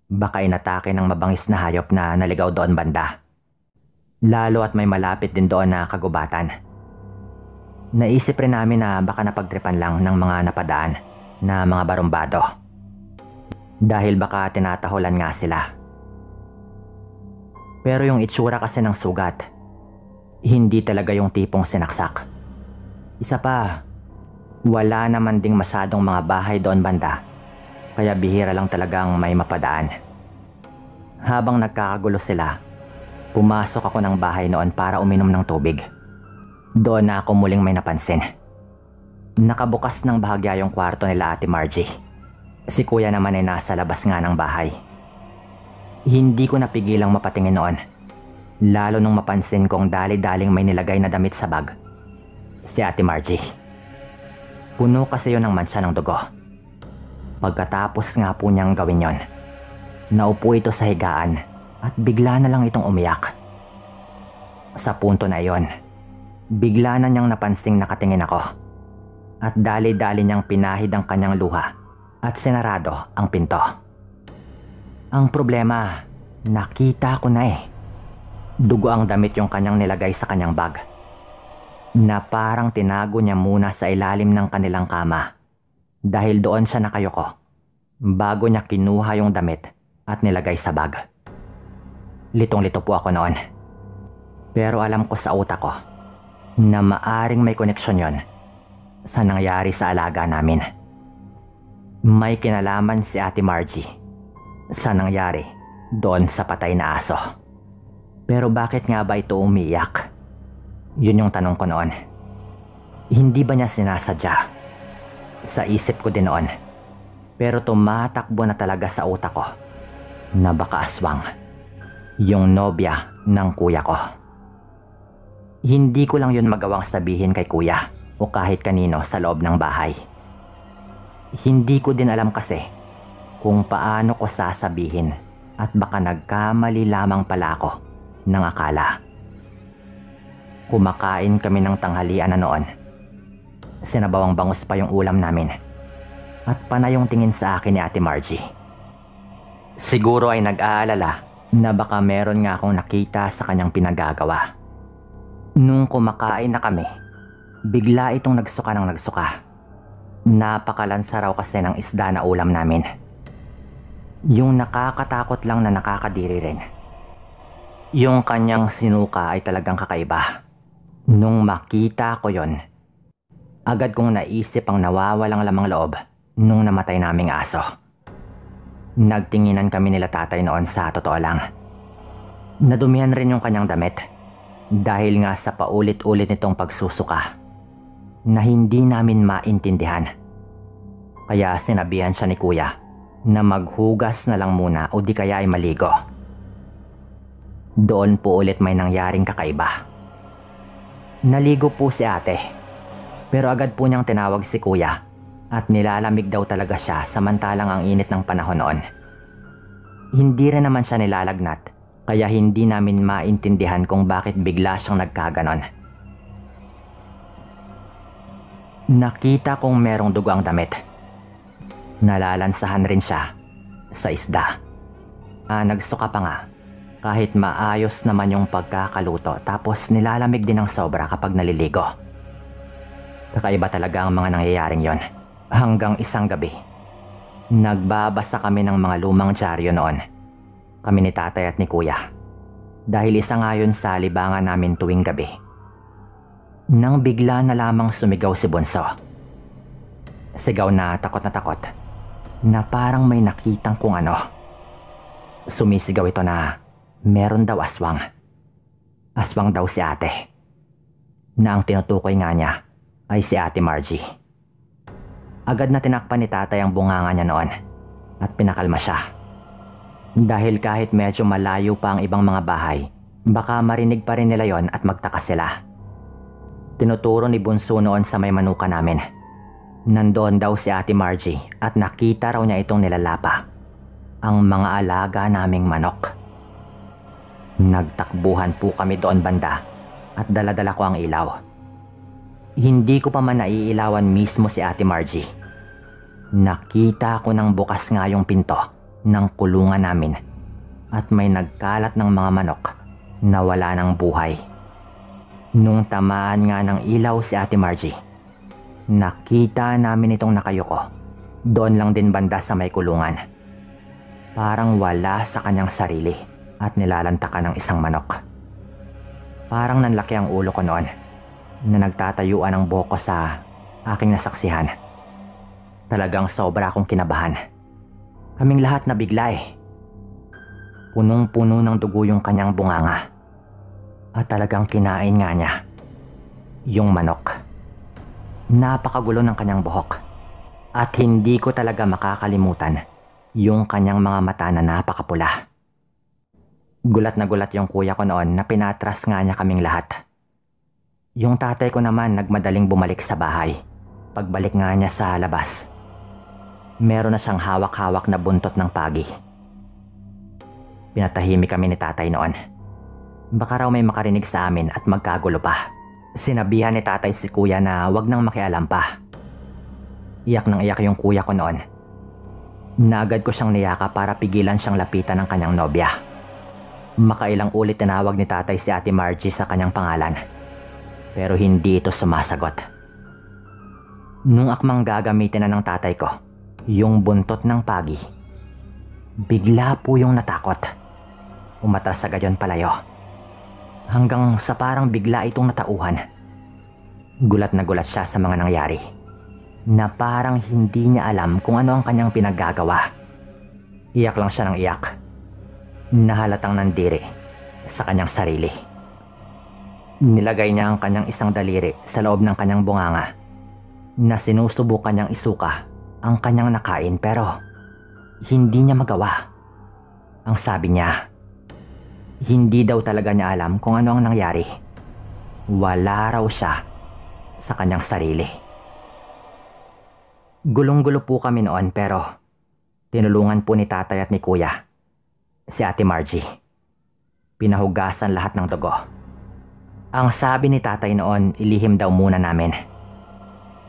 Baka inatake ng mabangis na hayop na naligaw doon banda. Lalo at may malapit din doon na kagubatan. Naisip rin namin na baka napagtripan lang ng mga napadaan na mga barumbado. Dahil baka tinatahulan nga sila. Pero yung itsura kasi ng sugat, hindi talaga yung tipong sinaksak. Isa pa, wala naman ding masyadong mga bahay doon banda, kaya bihira lang talagang may mapadaan. Habang nagkakagulo sila, pumasok ako ng bahay noon para uminom ng tubig. Doon na ako muling may napansin. Nakabukas ng bahagya yung kwarto nila Ate Margie. Si kuya naman ay nasa labas nga ng bahay. Hindi ko napigilang mapatingin noon, lalo nung mapansin kong dali-daling may nilagay na damit sa bag. Si Ate Margie. Puno kasi yun ng mansa ng dugo. Pagkatapos nga po niyang gawin yon, naupo ito sa higaan at bigla na lang itong umiyak. Sa punto na yon, bigla na niyang napansing nakatingin ako at dali-dali niyang pinahid ang kanyang luha at sinarado ang pinto. Ang problema, nakita ko na eh. Dugo ang damit yung kanyang nilagay sa kanyang bag, na parang tinago niya muna sa ilalim ng kanilang kama dahil doon siya nakayoko bago niya kinuha yung damit at nilagay sa bag. Litong-lito po ako noon. Pero alam ko sa utak ko na maaring may koneksyon yon sa nangyari sa alaga namin. May kinalaman si Ate Margie sa nangyari doon sa patay na aso. Pero bakit nga ba ito umiyak? Yun yung tanong ko noon. Hindi ba niya sinasadya? Sa isip ko din noon. Pero tumatakbo na talaga sa utak ko na baka aswang, yung nobya ng kuya ko. Hindi ko lang yun magawang sabihin kay kuya o kahit kanino sa loob ng bahay. Hindi ko din alam kasi kung paano ko sasabihin at baka nagkamali lamang pala ako ng akala. Kumakain kami ng tanghalian na noon. Sinabawang bangus pa yung ulam namin at panay yung tingin sa akin ni Ate Margie. Siguro ay nag-aalala na baka meron nga akong nakita sa kanyang pinagagawa. Nung kumakain na kami, bigla itong nagsuka ng nagsuka. Napakalansa raw kasi ng isda na ulam namin. Yung nakakatakot lang na nakakadiri rin. Yung kanyang sinuka ay talagang kakaiba. Nung makita ko yon, agad kong naisip ang nawawalang lamang loob nung namatay naming aso. Nagtinginan kami nila tatay noon sa totoo lang. Nadumihan rin yung kanyang damit dahil nga sa paulit-ulit nitong pagsusuka na hindi namin maintindihan. Kaya sinabihan siya ni kuya na maghugas na lang muna o di kaya ay maligo. Doon po ulit may nangyaring kakaiba. Naligo po si ate, pero agad po niyang tinawag si kuya at nilalamig daw talaga siya samantalang ang init ng panahon noon. Hindi rin naman siya nilalagnat, kaya hindi namin maintindihan kung bakit bigla siyang nagkaganon. Nakita kong merong dugo ang damit. Nalalansahan rin siya sa isda. Nagsuka pa nga kahit maayos naman yung pagkakaluto, tapos nilalamig din ng sobra kapag naliligo. Kakaiba talaga ang mga nangyayaring yon. Hanggang isang gabi, nagbabasa kami ng mga lumang dyaryo noon, kami ni tatay at ni kuya, dahil isa nga yun sa libangan namin tuwing gabi. Nang bigla na lamang sumigaw si Bunso. Sigaw na takot na parang may nakitang kung ano. Sumisigaw ito na meron daw aswang. Aswang daw si ate, na ang tinutukoy nga niya ay si Ate Margie. Agad na tinakpan ni tatay ang bunganga niya noon at pinakalma siya. Dahil kahit medyo malayo pa ang ibang mga bahay, baka marinig pa rin nila yon at magtaka sila. Tinuturo ni Bunso noon sa may manuka namin. Nandoon daw si Ate Margie at nakita raw niya itong nilalapa ang mga alaga naming manok. Nagtakbuhan po kami doon banda at daladala ko ang ilaw. Hindi ko pa man naiilawan mismo si Ate Margie. Nakita ko nang bukas nga yung pinto ng kulungan namin at may nagkalat ng mga manok na wala ng buhay. Nung tamaan nga ng ilaw si Ate Margie, nakita namin itong nakayuko doon lang din banda sa may kulungan. Parang wala sa kanyang sarili at nilalantakan ng isang manok. Parang nanlaki ang ulo ko noon na nagtatayuan ang buhok ko sa aking nasaksihan. Talagang sobra akong kinabahan. Kaming lahat nabigla eh. Punong-puno ng dugo yung kanyang bunganga. At talagang kinain nga niya yung manok. Napakagulo ng kanyang buhok. At hindi ko talaga makakalimutan yung kanyang mga mata na napakapula. Gulat na gulat yung kuya ko noon na pinatras nga niya kaming lahat. Yung tatay ko naman nagmadaling bumalik sa bahay. Pagbalik nga niya sa labas, meron na siyang hawak-hawak na buntot ng pagi. Pinatahimik kami ni tatay noon. Baka raw may makarinig sa amin at magkagulo pa. Sinabihan ni tatay si kuya na wag nang makialam pa. Iyak nang iyak yung kuya ko noon. Naagad ko siyang niyaka para pigilan siyang lapitan ng kanyang nobya. Makailang ulit tinawag ni tatay si Ate Margie sa kanyang pangalan, pero hindi ito sumasagot. Nung akmang gagamitin na ng tatay ko yung buntot ng pagi, bigla po yung natakot. Umatras agad yun palayo. Hanggang sa parang bigla itong natauhan. Gulat na gulat siya sa mga nangyari, na parang hindi niya alam kung ano ang kanyang pinaggagawa. Iyak lang siya ng iyak. Nahalatang nandiri sa kanyang sarili. Nilagay niya ang kanyang isang daliri sa loob ng kanyang bunganga na sinusubukan niyang isuka ang kanyang nakain pero hindi niya magawa. Ang sabi niya, hindi daw talaga niya alam kung ano ang nangyari. Wala raw siya sa kanyang sarili. Gulong-gulo po kami noon pero tinulungan po ni tatay at ni kuya si Ate Margie. Pinahugasan lahat ng dugo. Ang sabi ni tatay noon, ilihim daw muna namin.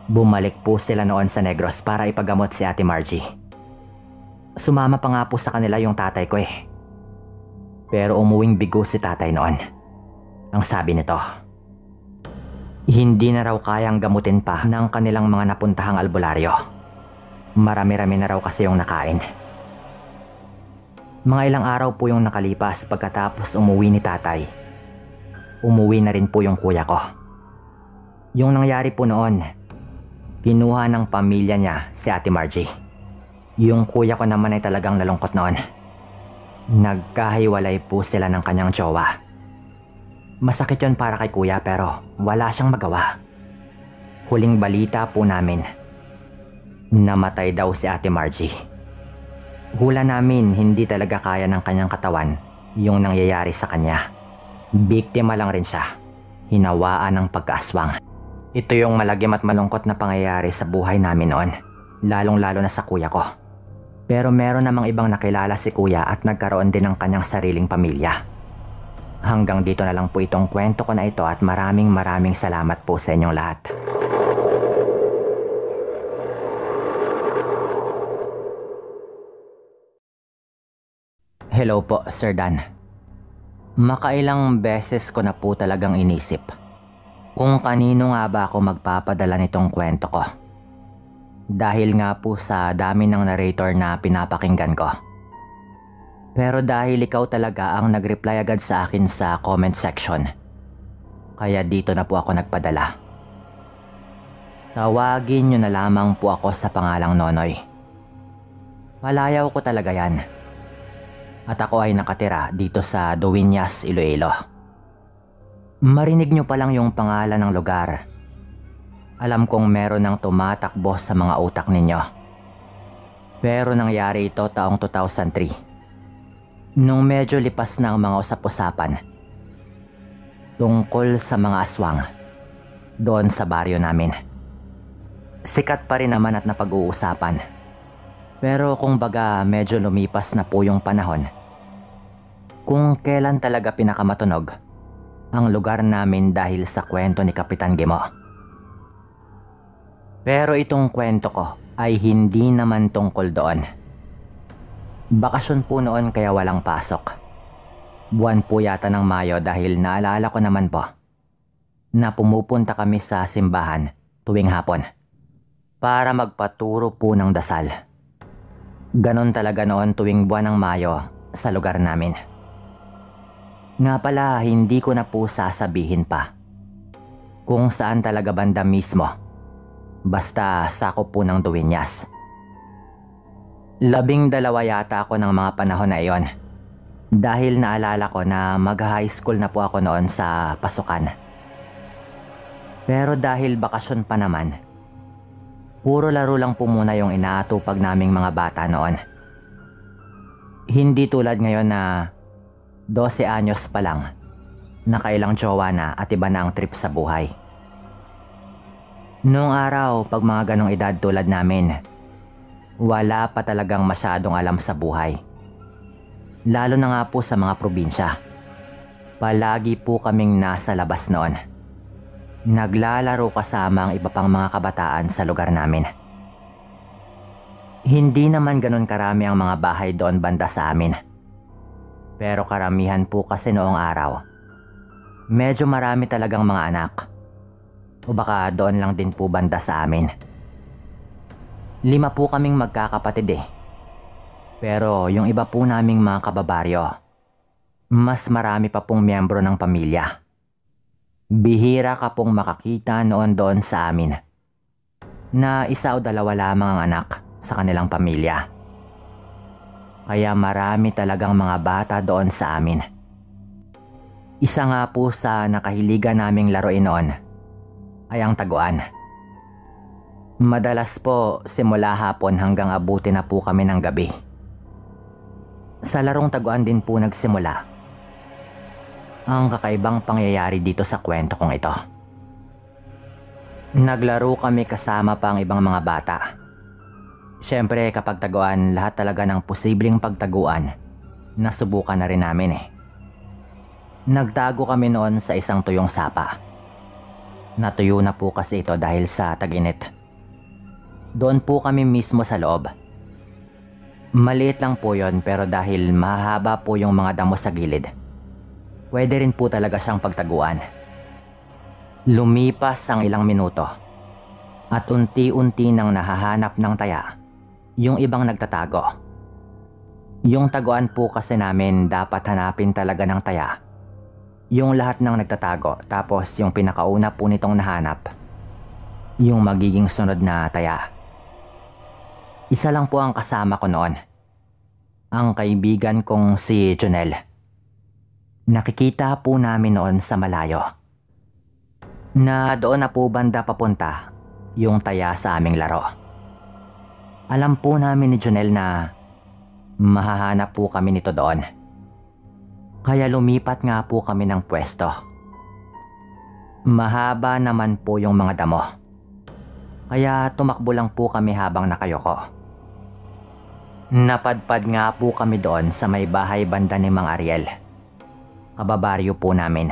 Bumalik po sila noon sa Negros para ipagamot si Ate Margie. Sumama pa nga po sa kanila yung tatay ko eh. Pero umuwing bigo si tatay noon. Ang sabi nito, hindi na raw kayang gamutin pa ng kanilang mga napuntahang albularyo. Marami-rami na raw kasi yung nakain. Mga ilang araw po yung nakalipas pagkatapos umuwi ni tatay. Umuwi na rin po yung kuya ko. Yung nangyari po noon, kinuha ng pamilya niya si Ate Margie. Yung kuya ko naman ay talagang nalungkot noon. Nagkahiwalay po sila ng kanyang jowa. Masakit yun para kay kuya pero wala siyang magawa. Huling balita po namin, namatay daw si Ate Margie. Hula namin hindi talaga kaya ng kanyang katawan yung nangyayari sa kanya. Biktima lang rin siya. Hinawaan ng pagkaaswang. Ito yung malagim at malungkot na pangyayari sa buhay namin noon. Lalong-lalo na sa kuya ko. Pero meron namang ibang nakilala si kuya at nagkaroon din ng kanyang sariling pamilya. Hanggang dito na lang po itong kwento ko na ito at maraming salamat po sa inyong lahat. Hello po, Sir Dan. Makailang beses ko na po talagang inisip kung kanino nga ba ako magpapadala nitong kwento ko. Dahil nga po sa dami ng narrator na pinapakinggan ko. Pero dahil ikaw talaga ang nag-reply agad sa akin sa comment section, kaya dito na po ako nagpadala. Tawagin nyo na lamang po ako sa pangalang Nonoy. Palayaw ko talaga yan. At ako ay nakatira dito sa Dueñas, Iloilo. Marinig nyo pa lang yung pangalan ng lugar. Alam kong meron ng tumatakbo sa mga utak ninyo. Pero nangyari ito taong 2003. Nung medyo lipas na ang mga usap-usapan tungkol sa mga aswang doon sa baryo namin. Sikat pa rin naman at napag-uusapan. Pero kung baga medyo lumipas na po yung panahon, kung kailan talaga pinakamatunog ang lugar namin dahil sa kwento ni Kapitan Gimo. Pero itong kwento ko ay hindi naman tungkol doon. Bakasyon po noon kaya walang pasok. Buwan po yata ng Mayo dahil naalala ko naman po na pumupunta kami sa simbahan tuwing hapon para magpaturo po ng dasal. Ganon talaga noon tuwing buwan ng Mayo sa lugar namin. Nga pala, hindi ko na po sasabihin pa kung saan talaga banda mismo. Basta sakop po ng Dueñas. 12 yata ako ng mga panahon na iyon. Dahil naalala ko na mag-high school na po ako noon sa pasukan. Pero dahil bakasyon pa naman, puro laro lang po muna yung inaatupag naming mga bata noon. Hindi tulad ngayon na 12 anyos pa lang, nakailang jowa na at iba na ang trip sa buhay. Noong araw, pag mga ganong edad tulad namin, wala pa talagang masyadong alam sa buhay. Lalo na nga po sa mga probinsya. Palagi po kaming nasa labas noon. Naglalaro kasama ang iba pang mga kabataan sa lugar namin. Hindi naman ganon karami ang mga bahay doon banda sa amin. Pero karamihan po kasi noong araw, medyo marami talagang mga anak. O baka doon lang din po banda sa amin. 5 po kaming magkakapatid eh. Pero yung iba po naming mga kababaryo, mas marami pa pong miyembro ng pamilya. Bihira ka pong makakita noon doon sa amin na 1 o 2 lamang ang anak sa kanilang pamilya. Kaya marami talagang mga bata doon sa amin. Isa nga po sa nakahiligan naming laruin noon ay ang taguan. Madalas po simula hapon hanggang abuti na po kami ng gabi. Sa larong taguan din po nagsimula ang kakaibang pangyayari dito sa kwento kong ito. Naglaro kami kasama pa ang ibang mga bata. Siyempre kapag taguan, lahat talaga ng posibleng pagtaguan nasubukan na rin namin Nagtago kami noon sa isang tuyong sapa. Natuyo na po kasi ito dahil sa tag-init. Doon po kami mismo sa loob. Maliit lang po yon pero dahil mahaba po yung mga damo sa gilid, pwede rin po talaga siyang pagtaguan. Lumipas ang ilang minuto at unti-unti nang nahahanap ng taya yung ibang nagtatago. Yung taguan po kasi namin dapat hanapin talaga ng taya yung lahat ng nagtatago, tapos yung pinakauna po nitong nahanap yung magiging sunod na taya. Isa lang po ang kasama ko noon, ang kaibigan kong si Jonel. Nakikita po namin noon sa malayo na doon na po banda papunta yung taya sa aming laro. Alam po namin ni Jonel na mahahanap po kami nito doon. Kaya lumipat nga po kami ng pwesto. Mahaba naman po yung mga damo. Kaya tumakbo lang po kami habang nakayoko. Napadpad nga po kami doon sa may bahay banda ni Mang Ariel. Kababaryo po namin.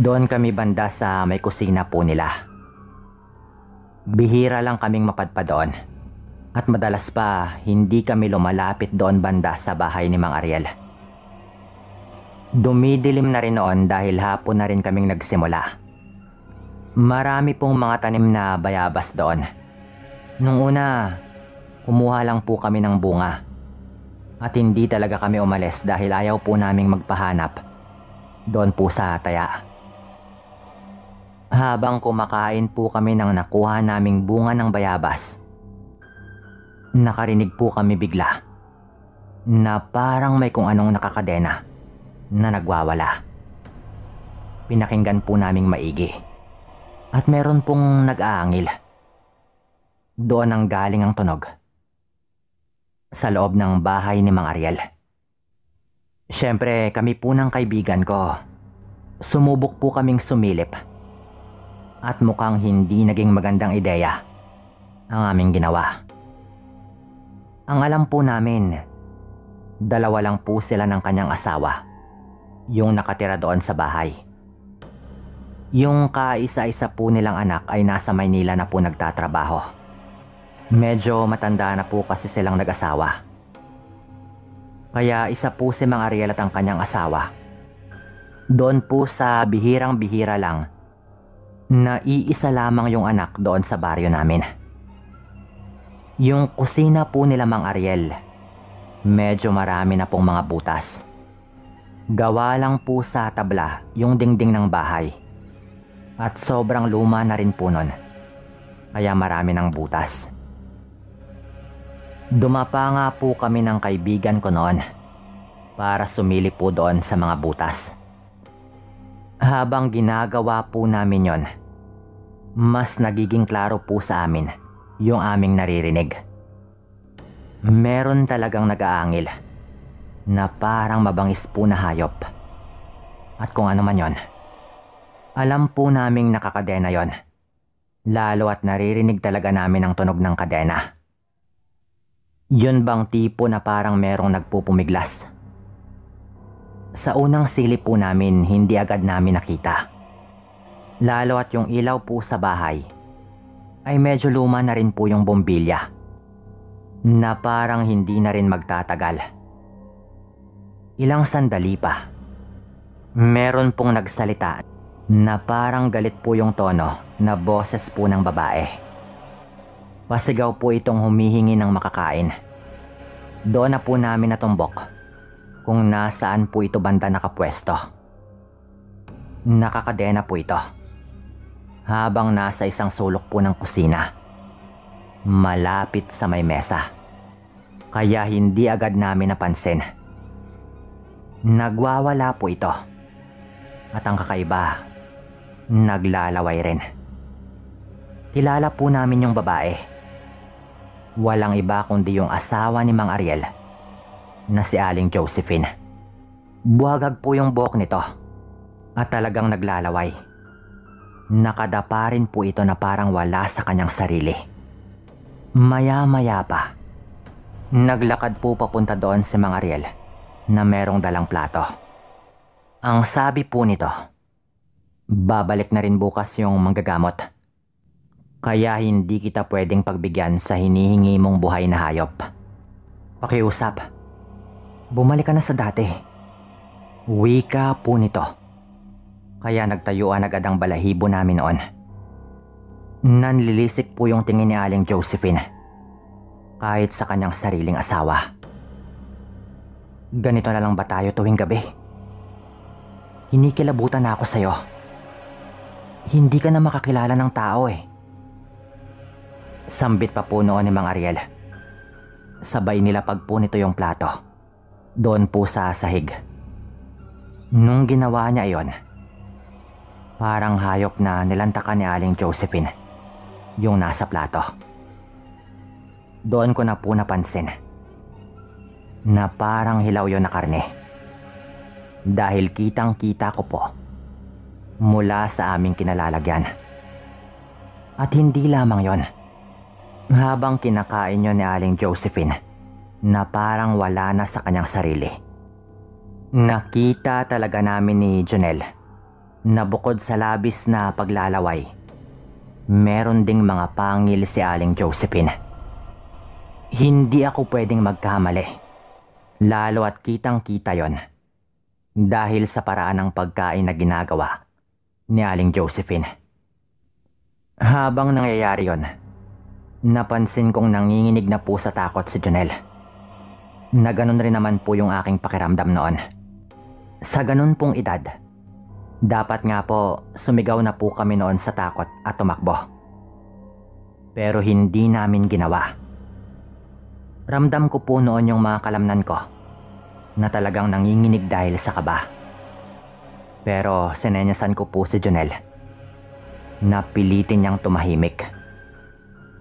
Doon kami banda sa may kusina po nila. Bihira lang kaming mapadpad doon. At madalas pa hindi kami lumalapit doon banda sa bahay ni Mang Ariel. Dumidilim na rin noon dahil hapon na rin kaming nagsimula. Marami pong mga tanim na bayabas doon. Nung una, kumuha lang po kami ng bunga. At hindi talaga kami umalis dahil ayaw po naming magpahanap doon po sa taya. Habang kumakain po kami ng nakuha naming bunga ng bayabas, nakarinig po kami bigla na parang may kung anong nakakadena na nagwawala. Pinakinggan po naming maigi at meron pong nag-aangil. Doon ang galing ang tunog, sa loob ng bahay ni Mang Ariel. Siyempre kami po ng kaibigan ko, sumubok po kaming sumilip at mukhang hindi naging magandang ideya ang aming ginawa. Ang alam po namin, dalawa lang po sila ng kanyang asawa yung nakatira doon sa bahay. Yung kaisa-isa po nilang anak ay nasa Maynila na po nagtatrabaho. Medyo matanda na po kasi silang nag-asawa. Kaya isa po si Mang Ariel at ang kanyang asawa. Doon po sa bihirang-bihira lang na iisa lamang yung anak doon sa baryo namin. Yung kusina po nila Mang Ariel, medyo marami na pong mga butas. Gawa lang po sa tabla yung dingding ng bahay. At sobrang luma na rin po nun, kaya marami ng butas. Dumapa nga po kami ng kaibigan ko noon para sumilip po doon sa mga butas. Habang ginagawa po namin yon, mas nagiging klaro po sa amin yung aming naririnig. Meron talagang nag-aangil na parang mabangis po na hayop. At kung ano man yon, alam po naming nakakadena yon. Lalo at naririnig talaga namin ang tunog ng kadena. Yun bang tipo na parang merong nagpupumiglas? Sa unang silip po namin, hindi agad namin nakita. Lalo at yung ilaw po sa bahay ay medyo luma na rin po yung bombilya, na parang hindi na rin magtatagal. Ilang sandali pa, meron pong nagsalita na parang galit po yung tono na boses po ng babae. Pasigaw po itong humihingi ng makakain. Doon na po namin natumbok kung nasaan po ito banda nakapwesto. Nakakadena po ito habang nasa isang sulok po ng kusina, malapit sa may mesa. kaya hindi agad namin napansin. Nagwawala po ito. At ang kakaiba, naglalaway rin. Kilala po namin yung babae. Walang iba kundi yung asawa ni Mang Ariel na si Aling Josephine. Buwagag po yung buhok nito at talagang naglalaway. Nakadapa rin po ito na parang wala sa kanyang sarili. Maya-maya pa, naglakad po papunta doon si Mang Ariel na merong dalang plato. Ang sabi po nito, babalik na rin bukas yung manggagamot. Kaya hindi kita pwedeng pagbigyan sa hinihingi mong buhay na hayop. Pakiusap, bumalik ka na sa dati. Wika po nito. Kaya nagtayuan agad ang balahibo namin noon. Nanlilisik po yung tingin ni Aling Josephine, kahit sa kanyang sariling asawa. Ganito na lang ba tayo tuwing gabi? Kinikilabutan na ako sa'yo. Hindi ka na makakilala ng tao eh. Sambit pa po noon ni Mang Ariel. Sabay nila pagpo nito yung plato doon po sa sahig. Nung ginawa niya iyon, parang hayop na nilantakan ni Aling Josephine yung nasa plato. Doon ko na po napansin na parang hilaw yon na karne. Dahil kitang kita ko po mula sa aming kinalalagyan. At hindi lamang yon. Habang kinakain yun ni Aling Josephine na parang wala na sa kanyang sarili, nakita talaga namin ni Jonel na bukod sa labis na paglalaway, meron ding mga pangil si Aling Josephine. Hindi ako pwedeng magkamali, lalo at kitang-kita yon dahil sa paraan ng pagkain na ginagawa ni Aling Josephine. Habang nangyayari yon, napansin kong nanginginig na po sa takot si Jonel. Na ganun rin naman po yung aking pakiramdam noon. Sa ganun pong edad, dapat nga po sumigaw na po kami noon sa takot at tumakbo. Pero hindi namin ginawa. Ramdam ko po noon yung mga kalamnan ko na talagang nanginginig dahil sa kaba. Pero sinenyasan ko po si Jonel na pilitin niyang tumahimik.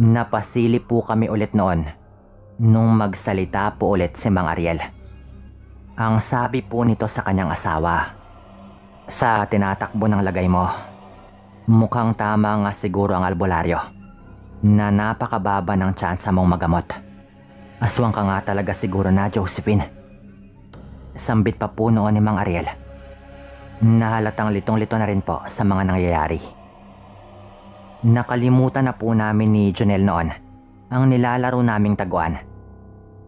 Napasili po kami ulit noon nung magsalita po ulit si Mang Ariel. Ang sabi po nito sa kanyang asawa, sa tinatakbo ng lagay mo, mukhang tama nga siguro ang albularyo na napakababa ng tsansa mong magamot. Aswang ka nga talaga siguro na, Josephine. Sambit pa po noon ni Mang Ariel. Nahalatang litong-lito na rin po sa mga nangyayari. Nakalimutan na po namin ni Jonel noon ang nilalaro naming taguan.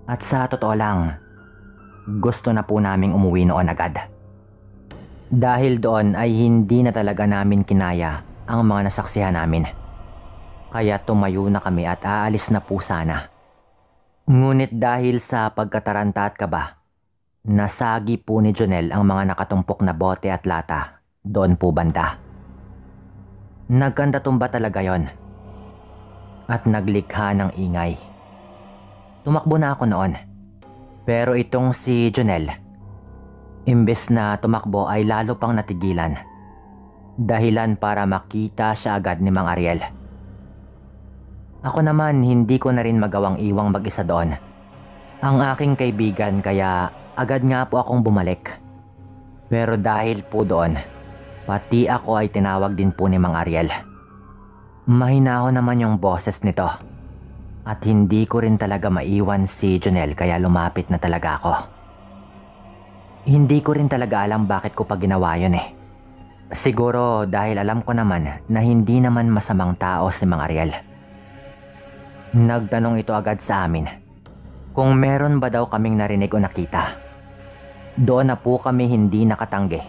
At sa totoo lang, gusto na po naming umuwi noon agad. Dahil doon ay hindi na talaga namin kinaya ang mga nasaksihan namin. Kaya tumayo na kami at aalis na po sana. Ngunit dahil sa pagkataranta at kaba, nasagi po ni Jonel ang mga nakatumpok na bote at lata doon po banda. Nagkandatumba talaga yon at naglikha ng ingay. Tumakbo na ako noon, pero itong si Jonel, imbes na tumakbo ay lalo pang natigilan. Dahilan para makita siya agad ni Mang Ariel. Ako naman hindi ko na rin magawang iwang mag-isa doon ang aking kaibigan, kaya agad nga po akong bumalik. Pero dahil po doon, pati ako ay tinawag din po ni Mang Ariel. Mahinahon naman yung boses nito at hindi ko rin talaga maiwan si Jonel, kaya lumapit na talaga ako. Hindi ko rin talaga alam bakit ko pa ginawa yun eh. Siguro dahil alam ko naman na hindi naman masamang tao si Mang Ariel. Nagtanong ito agad sa amin kung meron ba daw kaming narinig o nakita. Doon na po kami hindi nakatanggi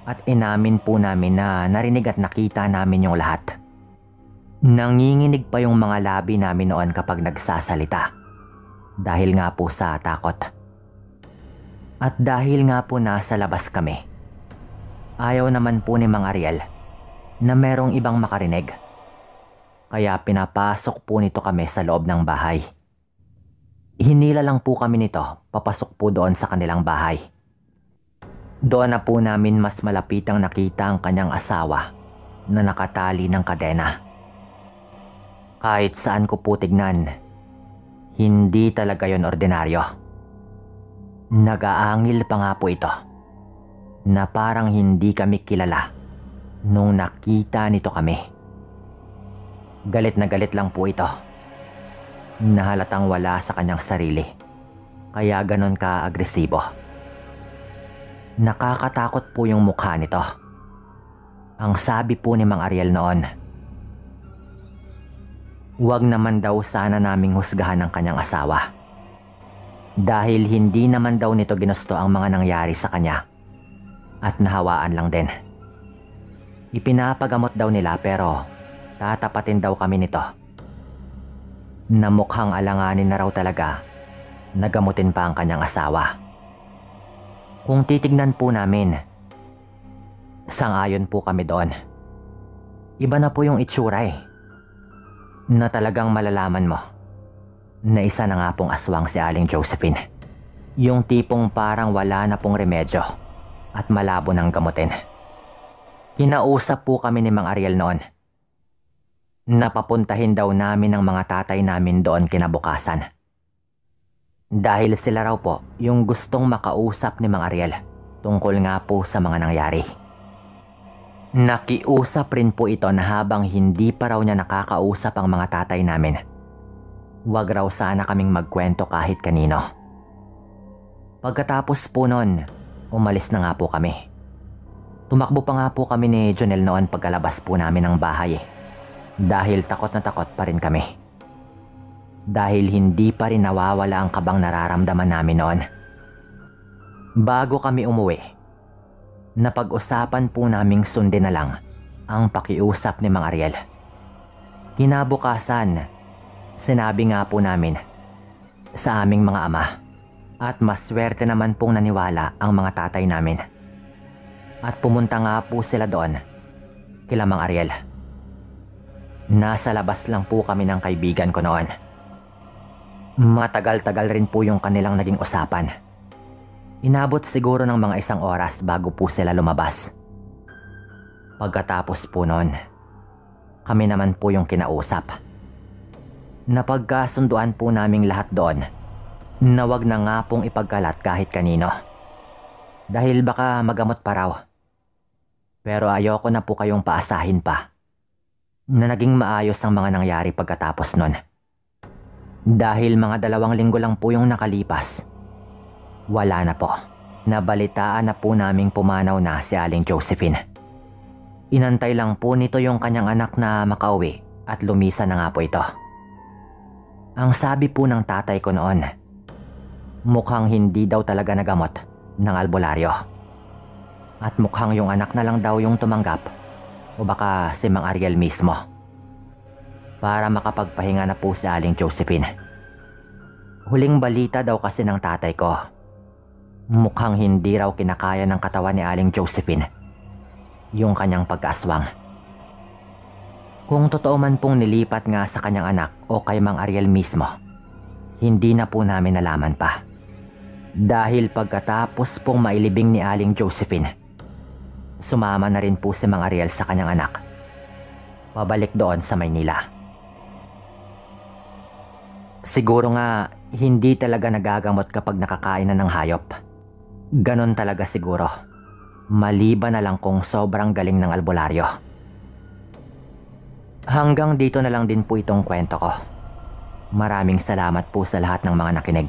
at inamin po namin na narinig at nakita namin yung lahat. Nanginginig pa yung mga labi namin noon kapag nagsasalita dahil nga po sa takot. At dahil nga po nasa labas kami, ayaw naman po ni Mang Ariel na merong ibang makarinig. Kaya pinapasok po nito kami sa loob ng bahay. Hinila lang po kami nito papasok po doon sa kanilang bahay. Doon na po namin mas malapitang nakita ang kanyang asawa na nakatali ng kadena. Kahit saan ko po tignan, hindi talaga yon ordinaryo. Nag-aangil pa nga po ito na parang hindi kami kilala nung nakita nito kami. Galit na galit lang po ito. Nahalatang wala sa kanyang sarili, kaya ganon ka-agresibo. Nakakatakot po yung mukha nito. Ang sabi po ni Mang Ariel noon, huwag naman daw sana naming husgahan ang kanyang asawa. Dahil hindi naman daw nito ginusto ang mga nangyari sa kanya at nahawaan lang din. Ipinapagamot daw nila pero tatapatin daw kami nito. Na mukhang alanganin na raw talaga na gamutin pa ang kanyang asawa. Kung titignan po namin, sang-ayon po kami doon. Iba na po yung itsura na talagang malalaman mo na isa na nga pong aswang si Aling Josephine. Yung tipong parang wala na pong remedyo at malabo ng gamutin. Kinausap po kami ni Mang Ariel noon. Napapuntahin daw namin ang mga tatay namin doon kinabukasan. Dahil sila raw po yung gustong makausap ni Mang Ariel tungkol nga po sa mga nangyari. Nakiusap rin po ito na habang hindi pa raw niya nakakausap ang mga tatay namin, wag raw sana kaming magkwento kahit kanino. Pagkatapos po nun, umalis na nga po kami. Tumakbo pa nga po kami ni Jonel noon pagkalabas po namin ng bahay dahil takot na takot pa rin kami. Dahil hindi pa rin nawawala ang kabang nararamdaman namin noon. Bago kami umuwi, napag-usapan po naming sundin na lang ang pakiusap ni Mang Ariel. Kinabukasan, sinabi nga po namin sa aming mga ama at maswerte naman pong naniwala ang mga tatay namin. At pumunta nga po sila doon kila Mang Ariel. Nasa labas lang po kami ng kaibigan ko noon. Matagal-tagal rin po yung kanilang naging usapan. Inabot siguro ng mga 1 oras bago po sila lumabas. Pagkatapos po noon, kami naman po yung kinausap. Napagkasunduan po naming lahat doon na wag na nga pong ipagkalat kahit kanino. Dahil baka magamot pa raw. Pero ayoko na po kayong paasahin pa na naging maayos ang mga nangyari pagkatapos nun. Dahil mga 2 linggo lang po yung nakalipas, wala na po. Nabalitaan na po naming pumanaw na si Aling Josephine. Inantay lang po nito yung kanyang anak na makauwi at lumisan na nga po ito. Ang sabi po ng tatay ko noon, mukhang hindi daw talaga nagamot ng albularyo. At mukhang yung anak na lang daw yung tumanggap o baka si Mang Ariel mismo para makapagpahinga na po si Aling Josephine. Huling balita daw kasi ng tatay ko, mukhang hindi raw kinakaya ng katawan ni Aling Josephine yung kanyang pagkaaswang. Kung totoo man pong nilipat nga sa kanyang anak o kay Mang Ariel mismo, hindi na po namin nalaman pa. Dahil pagkatapos pong mailibing ni Aling Josephine, sumama na rin po si Mang Ariel sa kanyang anak pabalik doon sa Maynila. Siguro nga hindi talaga nagagamot kapag nakakain na ng hayop. Ganon talaga siguro. Maliban na lang kung sobrang galing ng albularyo. Hanggang dito na lang din po itong kwento ko. Maraming salamat po sa lahat ng mga nakinig.